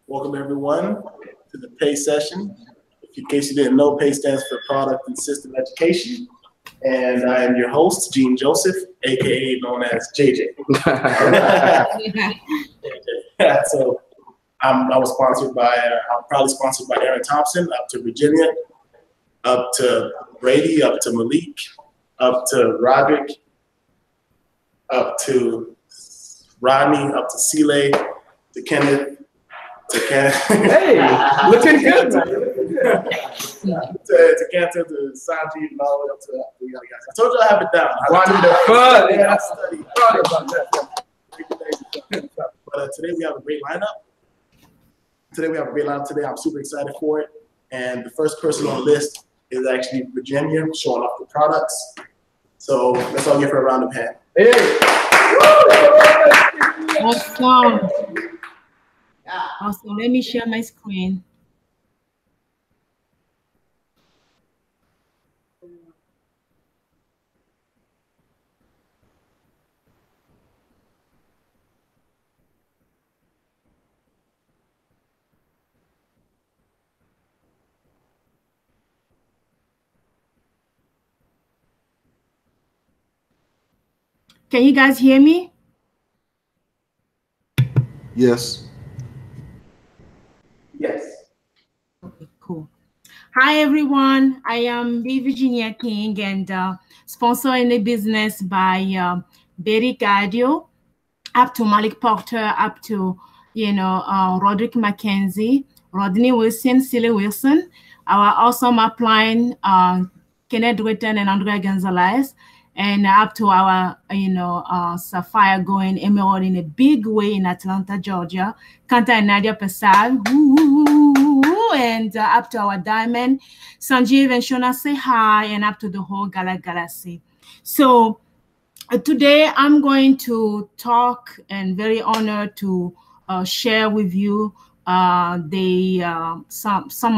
Welcome everyone to the Pase session. In case you didn't know, Pase stands for Product and System Education. And I am your host, Gene Joseph, aka known as JJ. So I was sponsored by, I'm proudly sponsored by Aaron Thompson, up to Virginia, up to Brady, up to Malik, up to Roderick, up to Rodney, up to Sile, to Kenneth, to Kenneth. Hey, looking good, man. to Kenneth, to Sanji, and all the way up to the other guys. I told you I have it down. Wonderful. I studied. Sorry about that. But today we have a great lineup. Today I'm super excited for it. And the first person on the list is actually Virginia, showing off the products. So let's all give her a round of applause. Hey. Awesome. Awesome. Let me share my screen. Can you guys hear me? Yes. Yes. Okay, cool. Hi, everyone. I am B. Virginia King and sponsor in the business by Betty Gadio, up to Malik Porter, up to, Roderick McKenzie, Rodney Wilson, Silly Wilson, our awesome upline, Kenneth Witten and Andrea Gonzalez, and up to our, Sapphire going emerald in a big way in Atlanta, Georgia, Kanta and Nadia Pesal, and up to our diamond, Sanjeev and Shona say hi, and up to the whole Galaxy. So today I'm going to talk and very honored to share with you some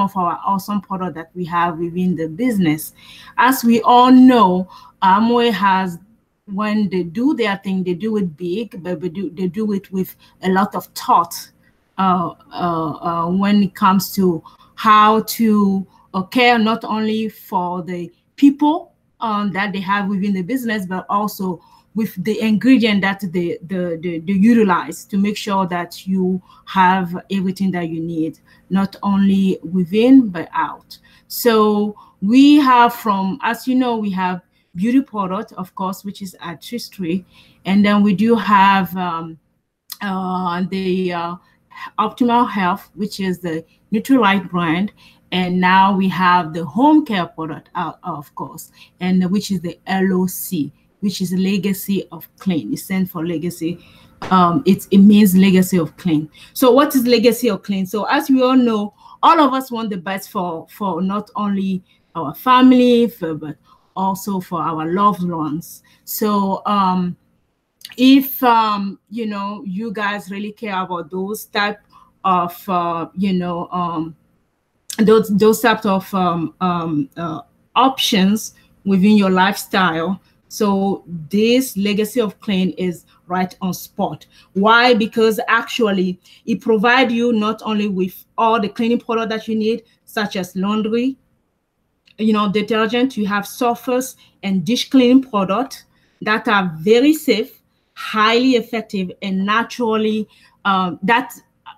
of our awesome products that we have within the business. As we all know, Amway has, when they do their thing, they do it big, but they do it with a lot of thought when it comes to how to care not only for the people that they have within the business, but also with the ingredient that they utilize to make sure that you have everything that you need, not only within, but out. So we have as you know, we have beauty product, of course, which is artistry. And then we do have the Optimal Health, which is the Nutrilite brand. And now we have the home care product, of course, and which is the LOC, which is Legacy of Clean. It stands for legacy. It means legacy of clean. So what is legacy of clean? So as we all know, all of us want the best for not only our family, but also for our loved ones. So if you guys really care about those type of those types of options within your lifestyle, so this Legacy of Clean is right on spot. Why? Because actually it provides you not only with all the cleaning product that you need, such as laundry, detergent. You have surface and dish cleaning products that are very safe, highly effective, and naturally that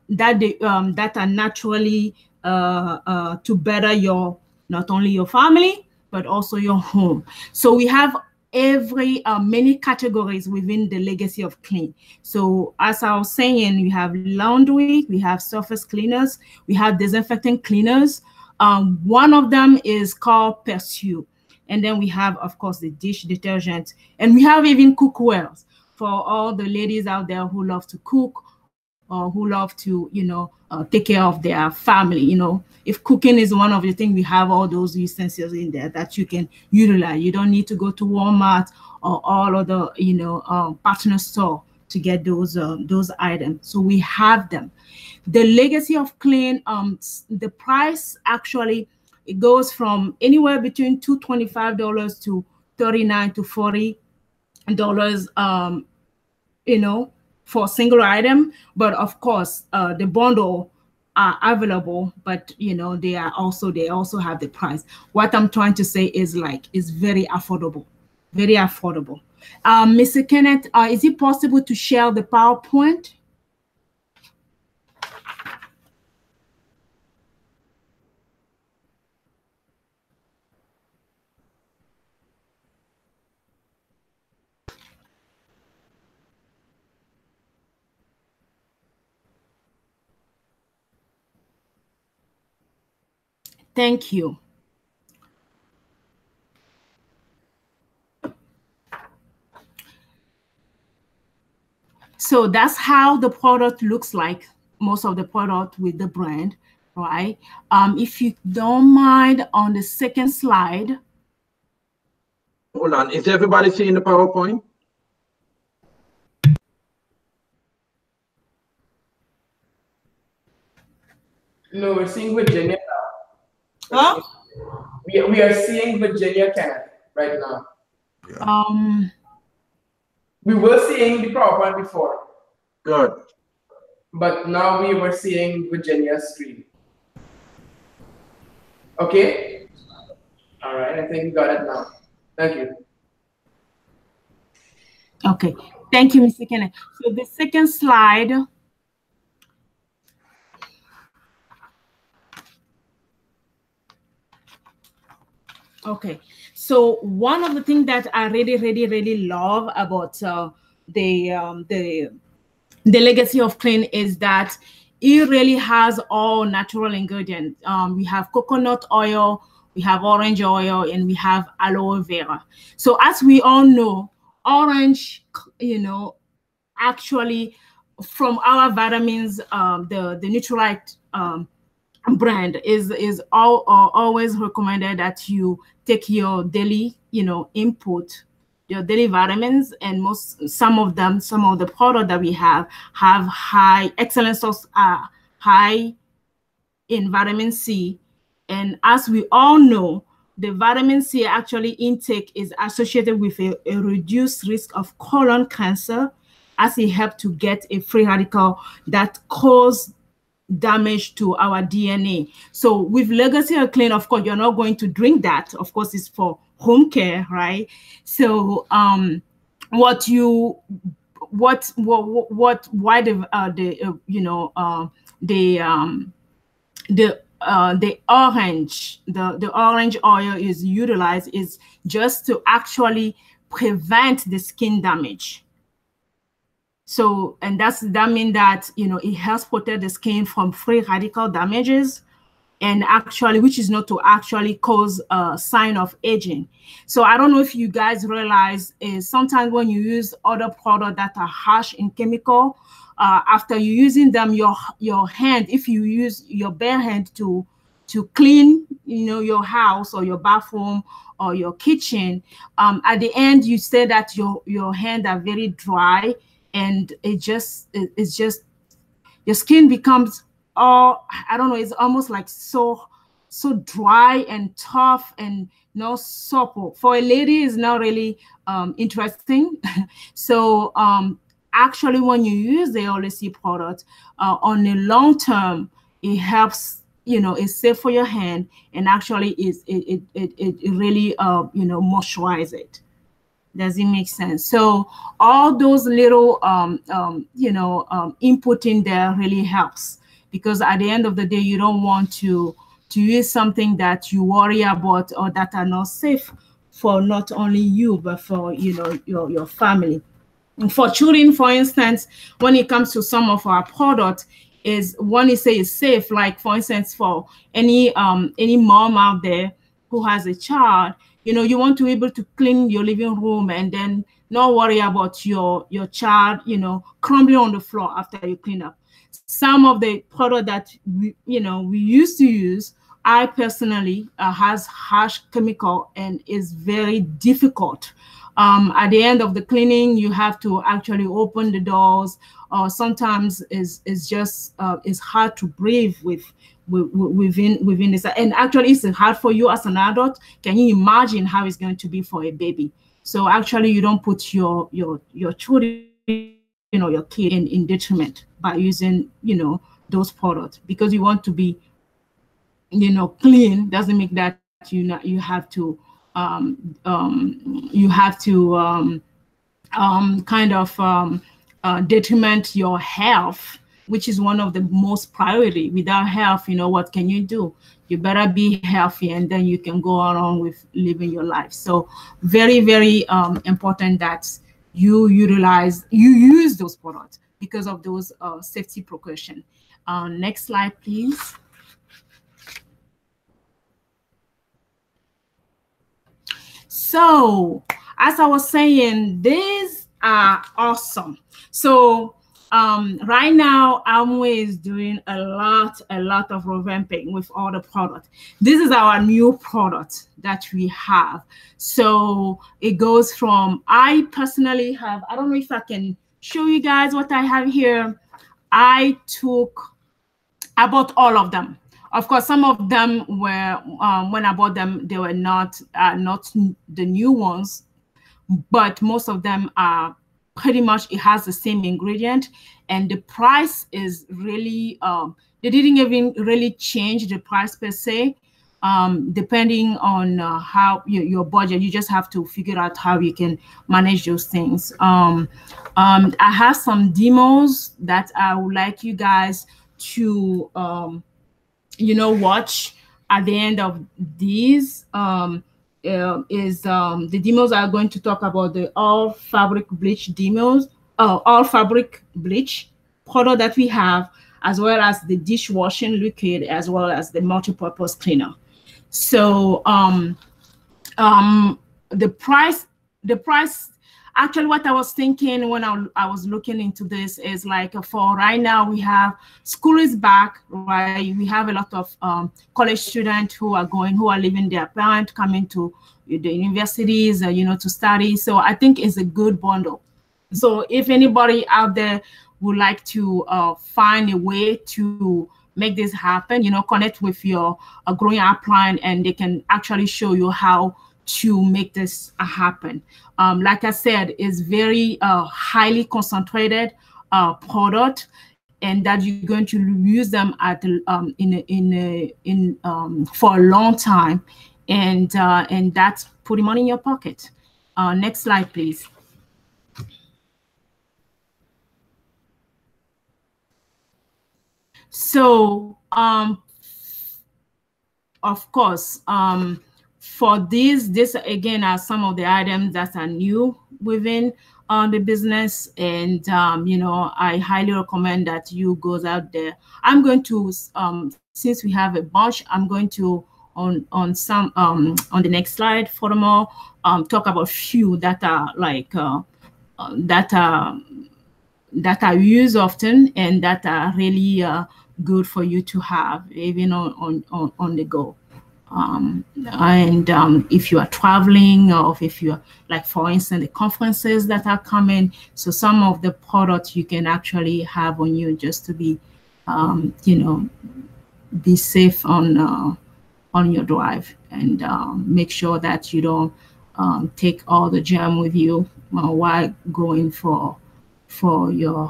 are naturally to better your, not only your family, but also your home. So we have many categories within the Legacy of Clean. So as I was saying, we have laundry, we have surface cleaners, we have disinfectant cleaners. One of them is called Pursue. And then we have, of course, the dish detergent. And we have even cookwares for all the ladies out there who love to cook or who love to, take care of their family. If cooking is one of the things, we have all those utensils in there that you can utilize. You don't need to go to Walmart or all other, partner store to get those items. So we have them. The Legacy of Clean, the price actually, it goes from anywhere between $225 to $39 to $40, for a single item. But of course, the bundle are available, but you know they also have the price. What I'm trying to say is like it's very affordable, very affordable. Mr. Kenneth, is it possible to share the PowerPoint? Thank you. So that's how the product looks like, most of the product with the brand, right? If you don't mind, on the second slide. Hold on. Is everybody seeing the PowerPoint? No, we're seeing Virginia now. Huh? We are seeing Virginia Kenneth right now. Yeah. We were seeing the PowerPoint before. Good. But now we were seeing Virginia's screen. Okay? All right, I think we got it now. Thank you. Okay, thank you, Mr. Kenneth. So the second slide. Okay, so one of the things that I really love about the legacy of clean is that it really has all natural ingredients. We have coconut oil, we have orange oil, and we have aloe vera. So as we all know, orange, you know, actually from our vitamins, the Nutrilite brand is always recommended that you take your daily, you know, input, your daily vitamins, and some of the product that we have high excellent source, high in vitamin C. And as we all know, the vitamin C actually intake is associated with a reduced risk of colon cancer, as it helps to get a free radical that cause damage to our DNA. So with Legacy of Clean, of course, you're not going to drink that. Of course, it's for home care, right? So why the orange oil is utilized is just to actually prevent the skin damage. So, and that means that, you know, it helps protect the skin from free radical damages, and actually, which is not to actually cause a sign of aging. So I don't know if you guys realize is sometimes when you use other products that are harsh in chemical, after you using them, your hand, if you use your bare hand to clean, you know, your house or your bathroom or your kitchen, at the end you say that your hands are very dry, and it's just your skin becomes all, I don't know, it's almost like so dry and tough and no supple. For a lady, it's not really interesting. So actually, when you use the Olecy product on the long term, it helps, you know, it's safe for your hand, and actually it really you know, moisturize it. Does it make sense? So all those little you know, input in there really helps, because at the end of the day, you don't want to use something that you worry about or that are not safe for not only you, but for, you know, your family. And for children, for instance, when it comes to some of our products, is one is say is safe, like for instance, for any mom out there who has a child, you know, you want to be able to clean your living room and then not worry about your child, you know, crumbling on the floor after you clean up. Some of the product that we used to use, I personally has harsh chemical and is very difficult. At the end of the cleaning, you have to actually open the doors, or sometimes it's just it's hard to breathe within this. And actually, it's hard for you as an adult. Can you imagine how it's going to be for a baby? So actually, you don't put your children your kid in detriment by using, those products, because you want to be, clean. Doesn't make that you have to kind of detriment your health, which is one of the most priority. Without health, what can you do? You better be healthy, and then you can go on with living your life. So very, very important that you use those products because of those safety precautions. Next slide, please. So as I was saying, these are awesome. So right now, Amway is doing a lot of revamping with all the products. This is our new product that we have. So it goes from, I personally have, I don't know if I can show you guys what I have here. I bought all of them. Of course, some of them were, when I bought them, they were not the new ones, but most of them are pretty much, it has the same ingredient, and the price is really, they didn't even really change the price per se, depending on how your budget. You just have to figure out how you can manage those things. I have some demos that I would like you guys to watch at the end of these. The demos are going to talk about the all fabric bleach demos, all fabric bleach product that we have, as well as the dishwashing liquid, as well as the multi-purpose cleaner. So the price, actually what I was thinking when I was looking into this is like, for right now, we have school is back, right? We have a lot of college students who are leaving their parents, coming to the universities, to study. So I think it's a good bundle. So if anybody out there would like to find a way to make this happen, connect with your growing upline, and they can actually show you how to make this happen. Like I said, it's very highly concentrated product, and that you're going to use them at for a long time, and that's putting money in your pocket. Next slide, please. So of course, for this again are some of the items that are new within the business, and I highly recommend that you goes out there. I'm going to since we have a bunch, I'm going to on the next slide furthermore talk about few that are like that are used often, and that are really good for you to have even on the go. If you are traveling, or if you are, like for instance, the conferences that are coming, so some of the products you can actually have on you just to be be safe on your drive, and make sure that you don't take all the jam with you while going for your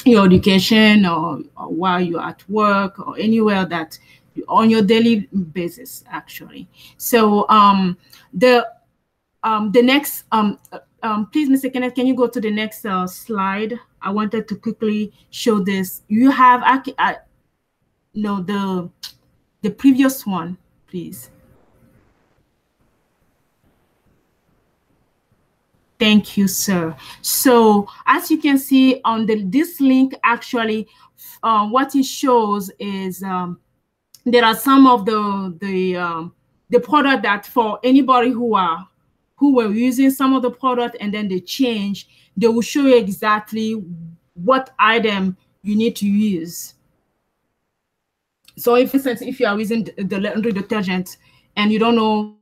education, or while you're at work, or anywhere that on your daily basis, actually. So the next please, Mr. Kenneth, can you go to the next slide? I wanted to quickly show this. You have no, the previous one, please. Thank you, sir. So as you can see on this link, actually, what it shows is there are some of the product that for anybody who were using some of the product and then they change, they will show you exactly what item you need to use. So if, for instance, if you are using the laundry detergent and you don't know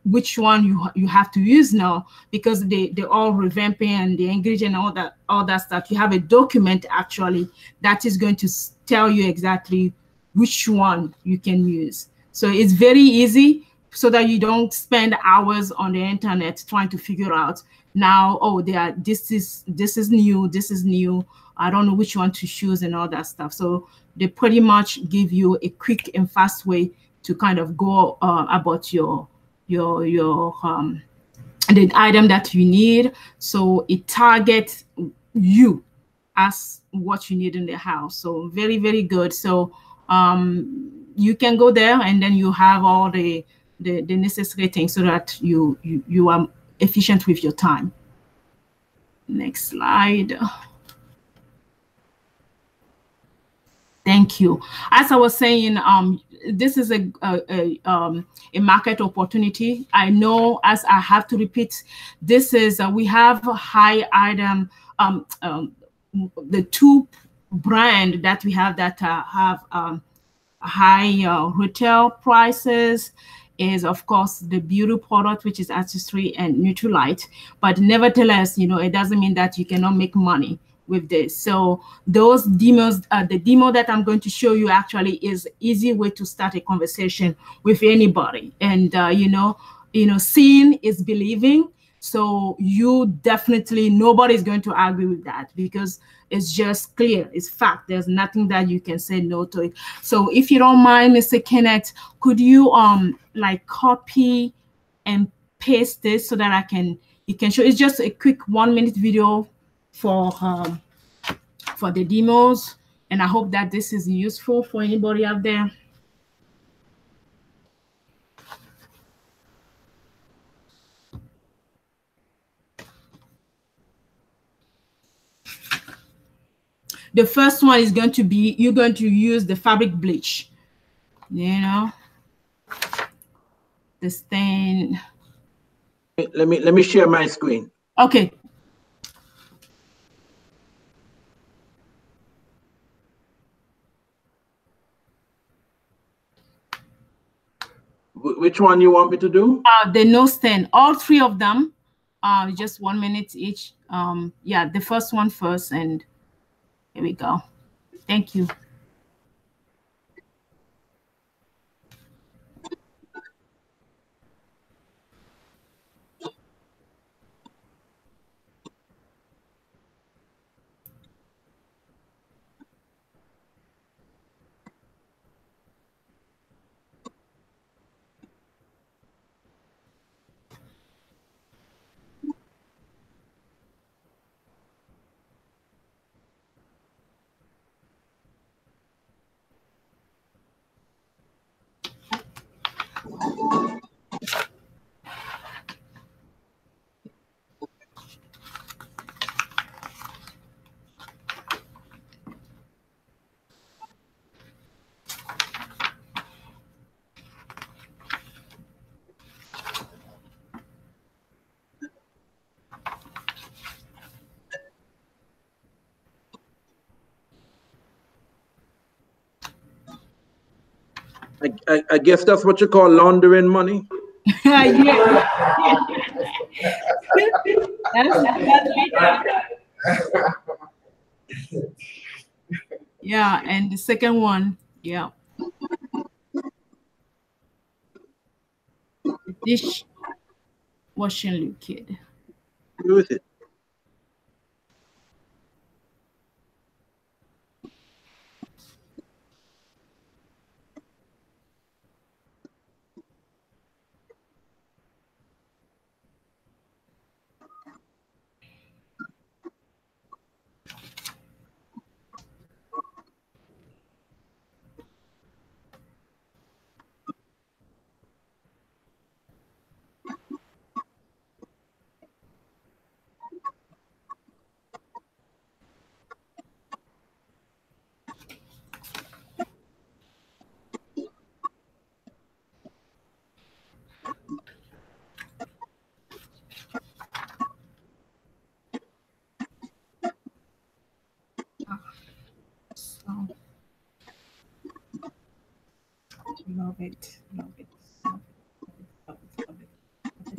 which one you have to use now, because they all revamping and the ingredient and all that stuff, you have a document actually that is going to tell you exactly which one you can use. So it's very easy, so that you don't spend hours on the internet trying to figure out now, oh, this is new, this is new, I don't know which one to choose and all that stuff. So they pretty much give you a quick and fast way to kind of go about your the item that you need. So it targets you as what you need in the house. So very, very good. So you can go there and then you have all the necessary things so that you are efficient with your time. Next slide. Thank you. As I was saying, this is a market opportunity. I know, as I have to repeat, this is we have a high item. The two brand that we have that have high retail prices is, of course, the beauty product, which is Artistry and Nutrilite. But nevertheless, you know, it doesn't mean that you cannot make money with this. So those demos, the demo that I'm going to show you actually is easy way to start a conversation with anybody. And you know, seeing is believing. So you definitely, nobody's going to argue with that because it's just clear, it's fact. There's nothing that you can say no to it. So if you don't mind, Mr. Kenneth, could you like copy and paste this so that you can show? It's just a quick 1-minute video for the demos, and I hope that this is useful for anybody out there. The first one is going to be, you're going to use the fabric bleach, you know, the stain. Let me share my screen. Okay. Which one you want me to do? The no stain, all three of them, just 1 minute each. Yeah, the first one first, and here we go. Thank you. I guess that's what you call laundering money. Yeah. Yeah, and the second one, yeah. Dish washing liquid. Use it. So, love it, love it, love it, love it, love it, love it.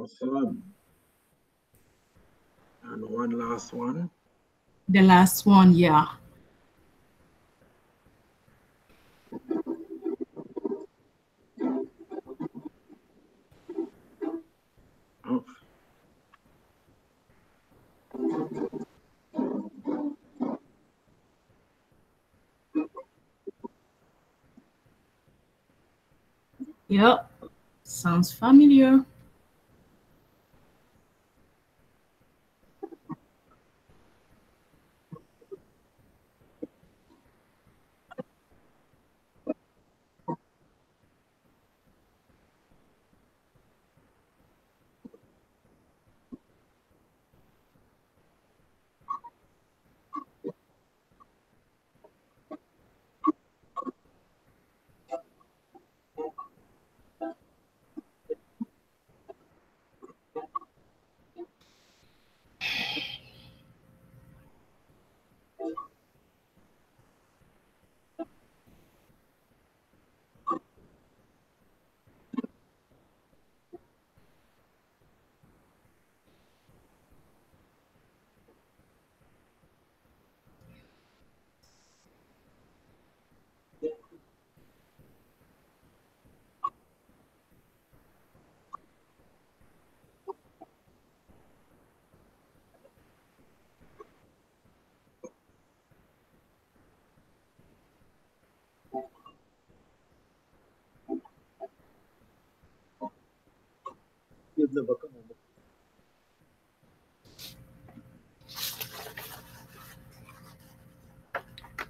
Awesome. And one last one. The last one, yeah. Oh. Yep, sounds familiar.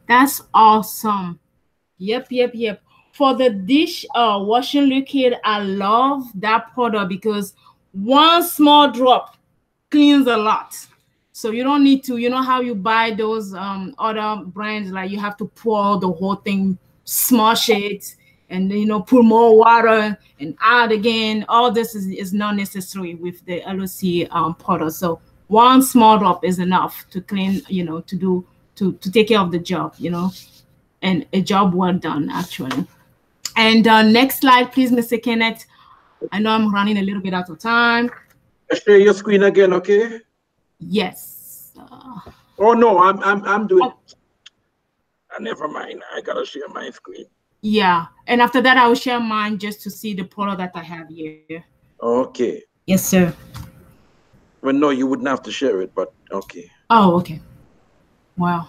That's awesome. Yep. For the dish washing liquid, I love that product because one small drop cleans a lot. So you don't need to, you know how you buy those other brands, like you have to pour the whole thing, smash it, and you know, put more water and add again. All this is not necessary with the LOC product. So one small drop is enough to clean, you know, to take care of the job, you know, and a job well done actually. And next slide, please, Mr. Kenneth. I know I'm running a little bit out of time. Share your screen again, okay? Yes. Oh no, I'm doing. Never mind. I gotta share my screen. Yeah, and after that, I will share mine just to see the product that I have here. Okay. Yes, sir. Well, no, you wouldn't have to share it, but okay. Oh, okay. Wow.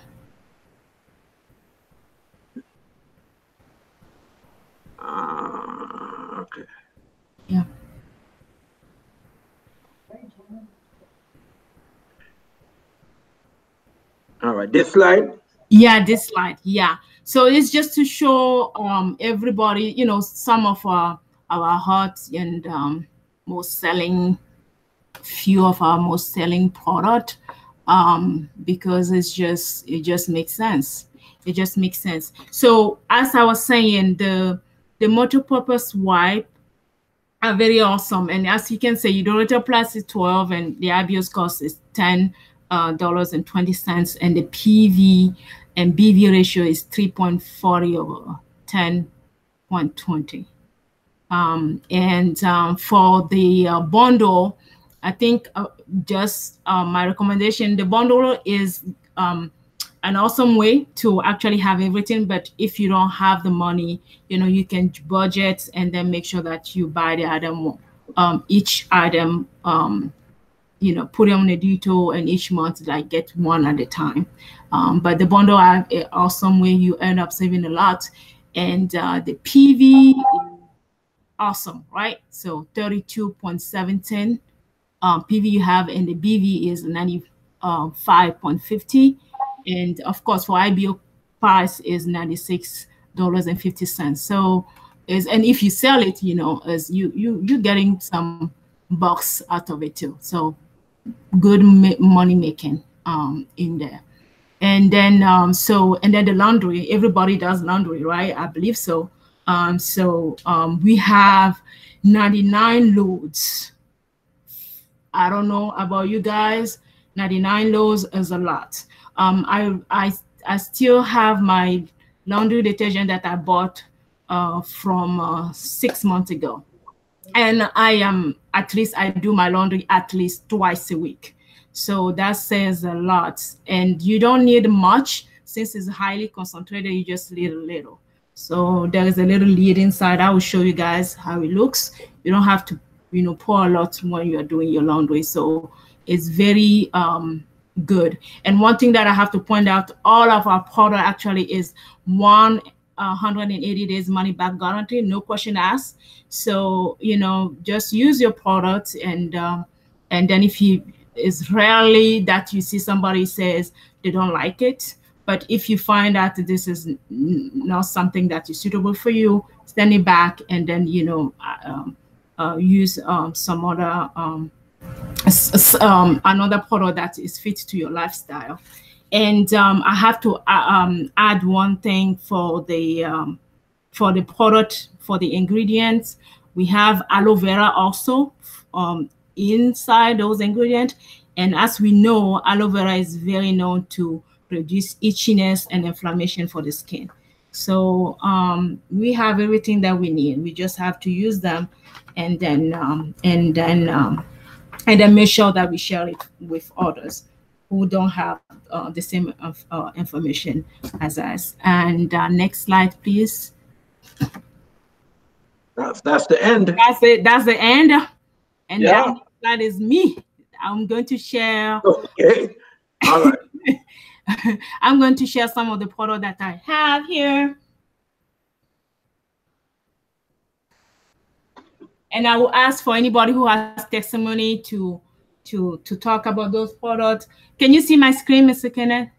Okay. Yeah. All right, this slide. Yeah, this slide. Yeah. So it's just to show everybody, you know, some of our hot and most selling, few of our most selling product, because it just makes sense. It just makes sense. So as I was saying, the multi-purpose wipe are very awesome. And as you can see, the Dorito Plus is 12 and the IBS cost is $10.20, and the PV and BV ratio is 3.40 over 10.20. For the bundle, I think just my recommendation, the bundle is an awesome way to actually have everything. But if you don't have the money, you know, you can budget and then make sure that you buy the item, each item, you know, put it on a detail, and each month like get one at a time. But the bundle are an awesome way, you end up saving a lot. And the PV, awesome, right? So 32.17 PV you have, and the BV is 95.50. And of course, for IBO price is $96.50. So and if you sell it, you know, as you're getting some bucks out of it too. So good money making in there. And then and then the laundry, everybody does laundry, right? I believe so. We have 99 loads. I don't know about you guys. 99 loads is a lot. I still have my laundry detergent that I bought from 6 months ago. And I am, at least I do my laundry at least twice a week. So that says a lot. And you don't need much since it's highly concentrated, you just need a little. So there is a little lid inside. I will show you guys how it looks. You don't have to, pour a lot when you are doing your laundry. So it's very good. And one thing that I have to point out, all of our product actually is 180 days money back guarantee, no question asked. So just use your product, and then if it's rarely that you see somebody says they don't like it, but if you find that this is not something that is suitable for you, send it back, and then use some other another product that is fit to your lifestyle. And I have to add one thing for the product, for the ingredients. We have aloe vera also inside those ingredients. And as we know, aloe vera is very known to reduce itchiness and inflammation for the skin. So we have everything that we need. We just have to use them, and then make sure that we share it with others who don't have the same information as us. And next slide, please. That's the end. That's it. That's the end. And yeah, that is me. I'm going to share. Okay. All right. I'm going to share some of the product that I have here. And I will ask for anybody who has testimony to talk about those products. Can you see my screen, Mr. Kenneth?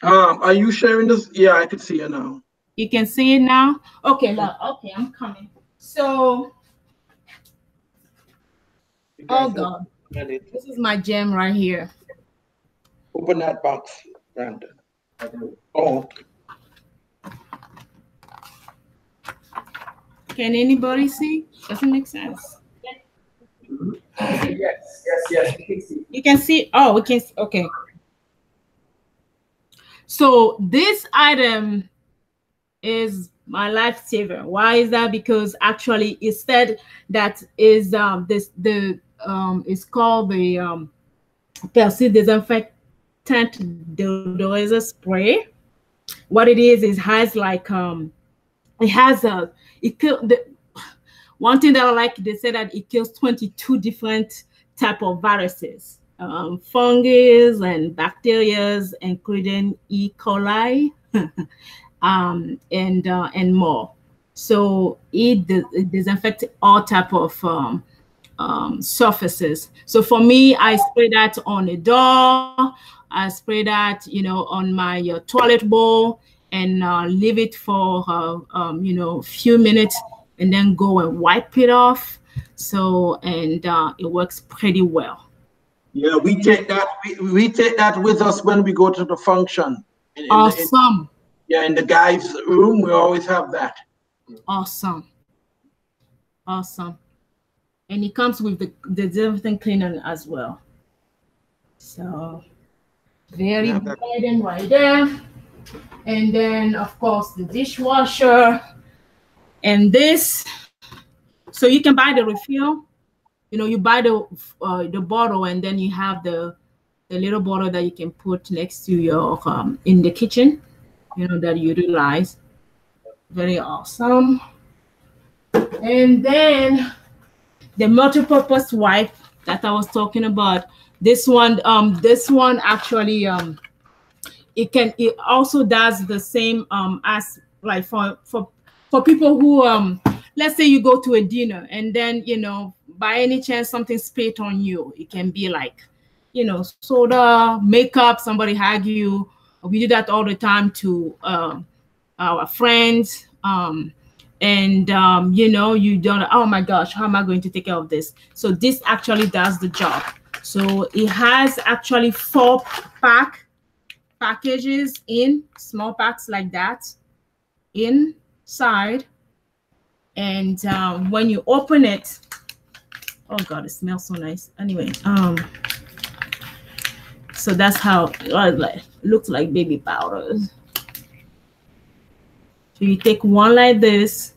Are you sharing this? Yeah, I can see it now. You can see it now? Okay, look, okay, I'm coming. So, oh God, this is my gem right here. Open that box, Brandon. Oh. Can anybody see? Doesn't make sense. Yes. You can see. You can see. Oh, we can. Okay. So this item is my lifesaver. Why is that? Because actually it said that is it's called the Pase disinfectant deodorizer spray. What it is has like it has a one thing that I like, they say that it kills 22 different type of viruses, fungus and bacteria, including E. coli, and more. So it disinfects all type of surfaces. So for me, I spray that on a door. I spray that, on my toilet bowl, and leave it for a few minutes, and then go and wipe it off. So and it works pretty well. Yeah, we take that. We take that with us when we go to the function. Awesome. In the guys' room, we always have that. Awesome. Awesome. And it comes with the disinfectant cleaner as well. So very good item right there. And then of course the dishwasher and this. So you can buy the refill. You buy the bottle, and then you have the little bottle that you can put next to your in the kitchen, that you utilize. Very awesome. And then the multi-purpose wipe that I was talking about. This one actually it also does the same as like for people who let's say you go to a dinner, and then by any chance something spit on you. It can be like soda, makeup, somebody hug you. We do that all the time to our friends, and you don't, oh my gosh, how am I going to take care of this? So this actually does the job. So it has actually 4 packages in small packs like that inside, and when you open it, oh God, it smells so nice. Anyway, so that's how it looks like baby powders. So you take one like this,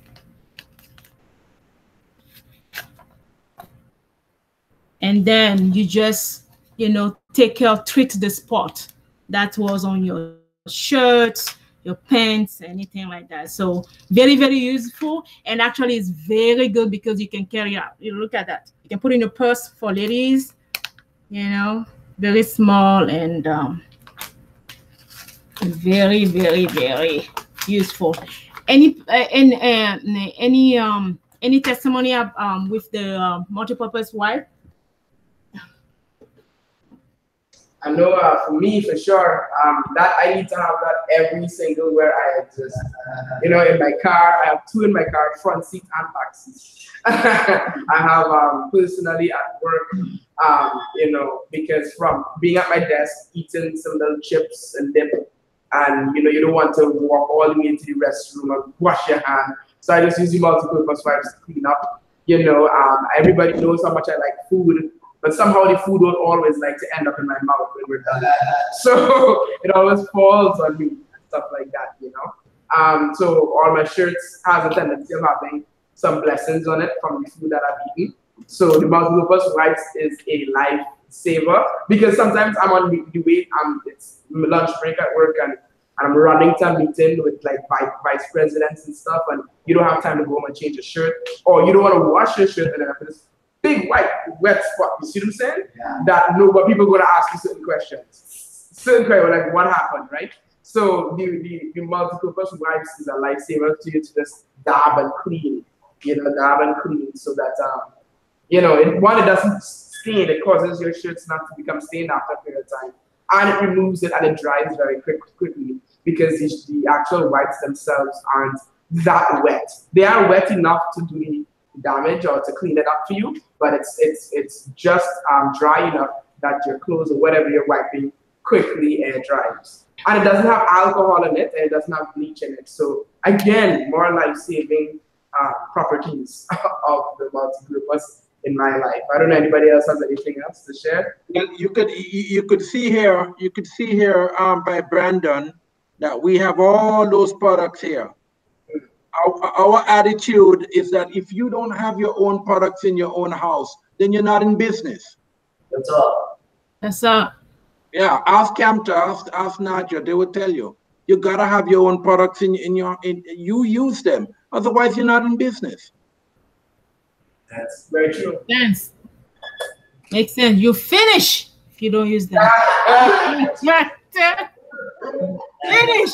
and then you just, you know, treat the spot that was on your shirts, your pants, anything like that. So very, very useful, and actually it's very good because you can carry out. You look at that. You can put in your purse for ladies, you know, very small and very, very, very useful. Any testimony with the multi-purpose wipe? I know for me, for sure, that I need to have that every single where I exist. You know, in my car, I have 2 in my car, front seat and back seat. I have personally at work, you know, because from being at my desk, eating some little chips and dip, and you know, you don't want to walk all the way to the restroom and wash your hand. So I just use the multi-purpose wipes to clean up. You know, everybody knows how much I like food. But somehow the food don't always like to end up in my mouth when we're done. So it always falls on me and stuff like that, you know. So all my shirts has a tendency of having some blessings on it from the food that I've eaten. So the multi-purpose wipes is a lifesaver because sometimes I'm on the way, it's lunch break at work and I'm running to a meeting with like vice presidents and stuff, and you don't have time to go home and change your shirt, or you don't want to wash your shirt and then after this big white wet spot. You see what I'm saying? Yeah. That but people are gonna ask you certain questions. Certain questions like what happened, right? So the multi-purpose wipes is a lifesaver to you to just dab and clean, you know, so that you know, it doesn't stain, it causes your shirts not to become stained after a period of time. And it removes it and it dries very quickly because the actual wipes themselves aren't that wet. They are wet enough to do the damage or to clean it up for you, but it's just dry enough that your clothes or whatever you're wiping quickly air dries. And it doesn't have alcohol in it, and it doesn't have bleach in it. So again, more life-saving properties of the multi-purpose in my life. I don't know anybody else has anything else to share. Well, you could see here by Brandon that we have all those products here. Our attitude is that if you don't have your own products in your own house, then you're not in business. That's all. That's all. Yeah, ask Camta, ask Nadja, they will tell you. You gotta have your own products in you use them. Otherwise, you're not in business. That's very true. Sense. Makes sense. You finish if you don't use them. Finish.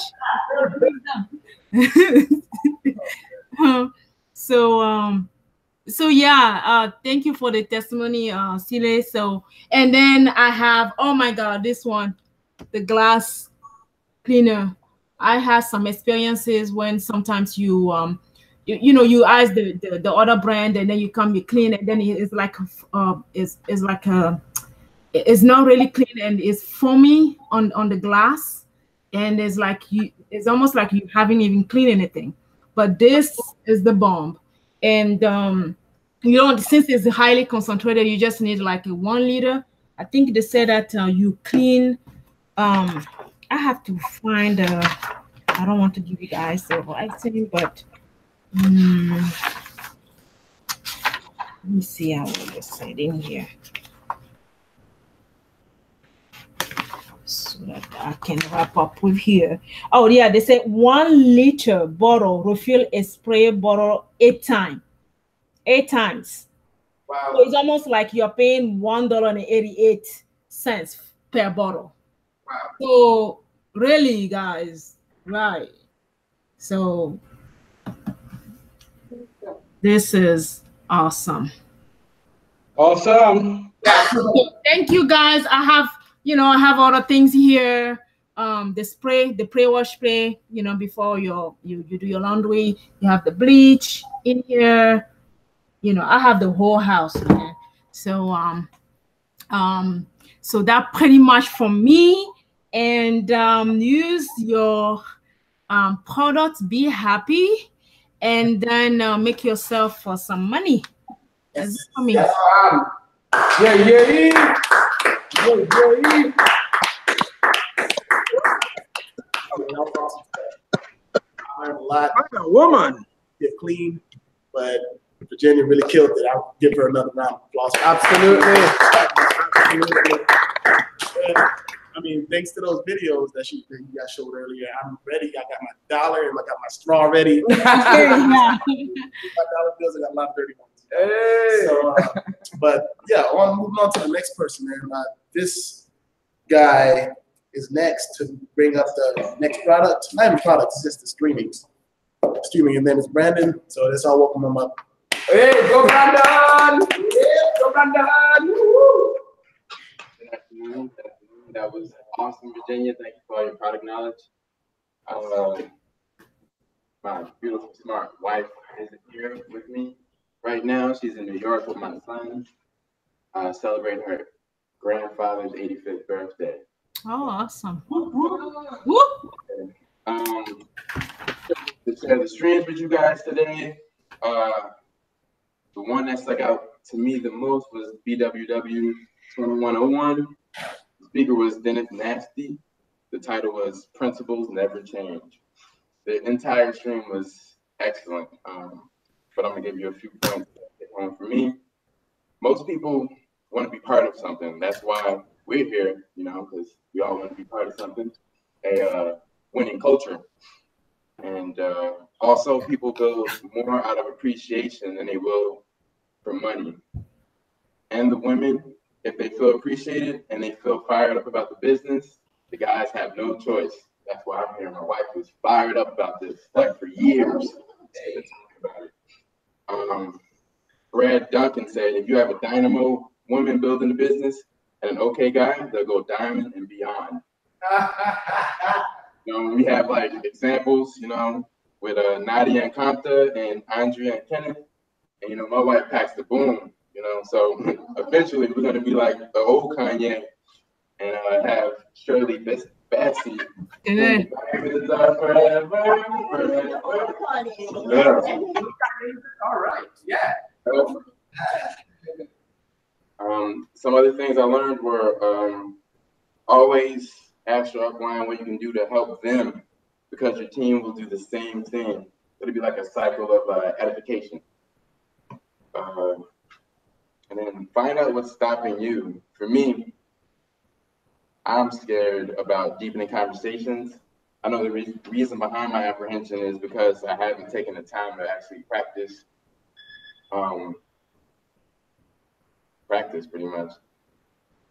So yeah, thank you for the testimony, Sile. So, and then I have, oh my God, this one, the glass cleaner. I have some experiences when sometimes you you ask the other brand and then you clean it, then it's like it's not really clean and it's foamy on the glass, and it's almost like you haven't even cleaned anything. But this is the bomb, and you don't, since it's highly concentrated, you just need like a 1 liter. I think they said that you clean. I have to find. I don't want to give you guys the right thing, but let me see how it said in here, so that I can wrap up with here. Oh yeah, they said 1 liter bottle refill a spray bottle 8 times. 8 times. Wow. So it's almost like you're paying $1.88 per bottle. Wow. So really, guys, right? So this is awesome. Awesome. So thank you, guys. I have other things here. The pre-wash spray. Before you do your laundry, you have the bleach in here. I have the whole house, man. So so that pretty much for me. And use your products, be happy, and then make yourself for some money. That's it for me. Yeah. I learned a lot. What a woman. Get clean, but Virginia really killed it. I'll give her another round of applause. Absolutely. I mean, thanks to those videos that you guys showed earlier, I'm ready. I got my dollar and I got my straw ready. My dollar bills, I got a lot of dirty ones. Hey. So, but yeah, moving on to the next person, man. This guy is next to bring up the next product. Not even product, it's just the streaming. And then it's Brandon. So let's all welcome him up. Hey, go Brandon! Yeah, go Brandon! Good afternoon. That was awesome, Virginia. Thank you for all your product knowledge. My beautiful, smart wife isn't here with me right now. She's in New York with my son, celebrating her grandfather's 85th birthday. Oh, awesome. To share the streams with you guys today, the one that stuck out to me the most was BWW 2101. The speaker was Dennis Nasty. The title was Principles Never Change. The entire stream was excellent, but I'm gonna give you a few points to take home for me. Most people want to be part of something. That's why we're here, you know, because we all want to be part of something, a winning culture. And also people build more out of appreciation than they will for money. And the women, if they feel appreciated and they feel fired up about the business, the guys have no choice. That's why I'm here. My wife was fired up about this, like for years. Brad Duncan said, if you have a dynamo woman building a business and an okay guy, they'll go diamond and beyond. You know, we have like examples, you know, with Nadia and Kamta and Andrea and Kenneth. And, you know, my wife packs the boom, you know, so eventually we're going to be like the old Kanye and have Shirley Bassey. Good. All right, yeah. Some other things I learned were always ask your upline what you can do to help them, because your team will do the same thing. It'll be like a cycle of edification. And then find out what's stopping you. For me, I'm scared about deepening conversations. I know the reason behind my apprehension is because I haven't taken the time to actually practice pretty much.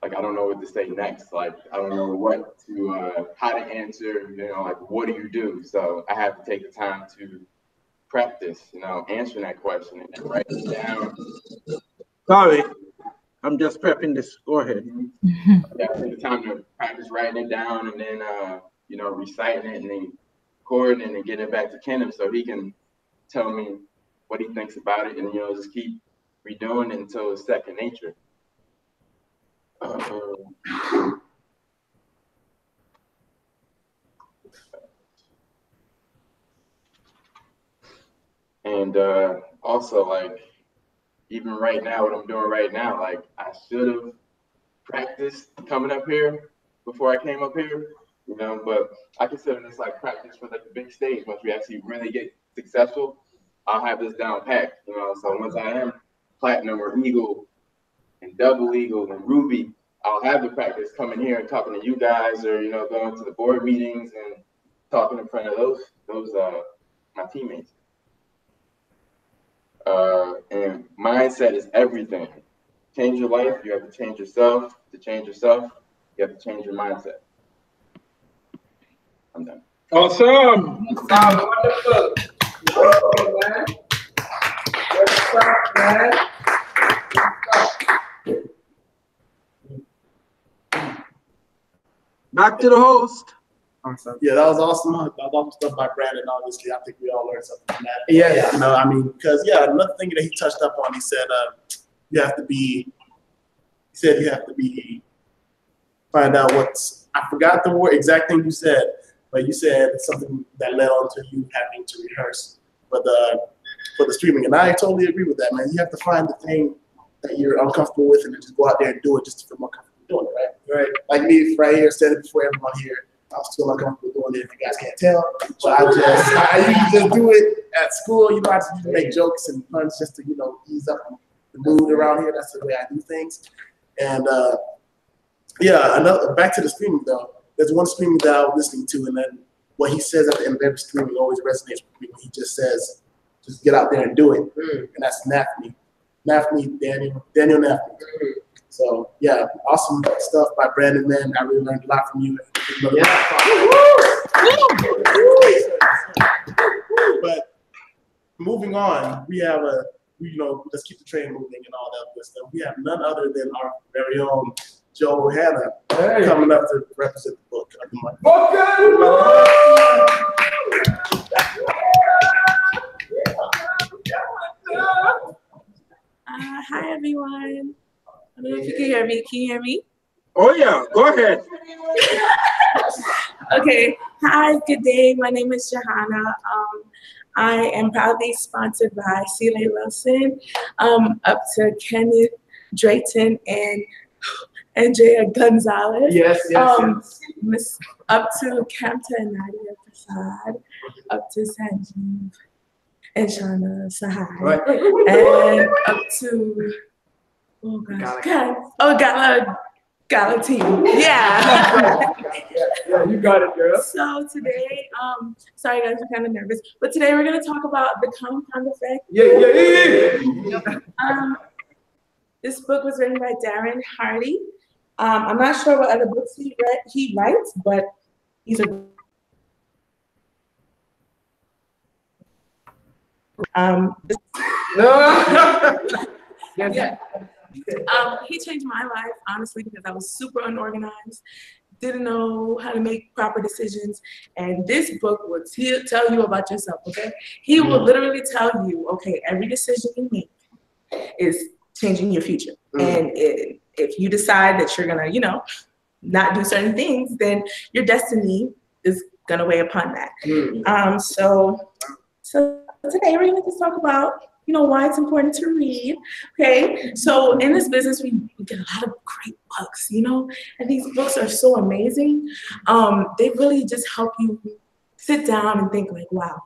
Like, I don't know what to say next. Like, I don't know what to, how to answer, you know, like, what do you do? So I have to take the time to practice, you know, answering that question and write it down. Sorry, I'm just prepping this. Go ahead. Yeah, take the time to practice writing it down and then, you know, reciting it and then recording it and getting it back to Kenneth so he can tell me what he thinks about it and, you know, just keep redoing it until it's second nature. And also, like, even right now, what I'm doing right now, like, I should have practiced coming up here before I came up here, you know, but I consider this like practice for like the big stage. Once we actually really get successful, I'll have this down packed, you know. So once I am platinum or eagle and double eagle and ruby, I'll have the practice coming here and talking to you guys, or, you know, going to the board meetings and talking in front of those my teammates. And mindset is everything. Change your life, you have to change yourself. To change yourself, you have to change your mindset. I'm done. Awesome. Wonderful. Wonderful, man. Good stuff, man. Good stuff. Back to the host. Yeah, that was awesome. Awesome stuff by Brandon. Obviously, I think we all learned something from that. Yeah. You know, I mean, because another thing that he touched up on, he said, you have to be. He said you have to be. Find out what's. I forgot the exact thing you said, but you said something that led on to you having to rehearse for the streaming, and I totally agree with that, man. You have to find the thing that you're uncomfortable with, and then just go out there and do it just to feel more comfortable doing it, right? Right. Like me right here, said it before everyone here. I was still uncomfortable doing it, if you guys can't tell. But I usually just do it at school. You know, I just make jokes and puns just to, you know, ease up the mood around here. That's the way I do things. And Yeah, back to the streaming though. There's one streaming that I was listening to, and then what he says at the end of every streaming always resonates with me. When he just says, "Just get out there and do it," and that's Nafni, Daniel Nafni. So yeah, awesome stuff by Brandon. Man, I really learned a lot from you. But moving on, we have let's keep the train moving and all that good stuff. We have none other than our very own Joe Hanna coming up to represent the book. Hi everyone. I don't know if you can hear me. Can you hear me? Oh yeah, go ahead. Okay. Hi, good day. My name is Johanna. I am proudly sponsored by C.L.A. Wilson, up to Kenneth Drayton and Andrea Gonzalez. Yes. Up to Kamta and Nadia Prasad, up to Sanjeev and Shauna Sahai, and up to Gala team. Yeah. Yeah, you got it, girl. So today, sorry guys, I'm kind of nervous, but today we're gonna talk about the compound effect. Yeah. This book was written by Darren Hardy. I'm not sure what other books he writes, but he's a he changed my life, honestly, because I was super unorganized, didn't know how to make proper decisions, and this book will tell you about yourself, okay? He will literally tell you, okay, every decision you make is changing your future. And if you decide that you're gonna, not do certain things, then your destiny is gonna weigh upon that. So today we're gonna just talk about, why it's important to read, okay? So in this business, we get a lot of great books, and these books are so amazing. They really just help you sit down and think like, wow,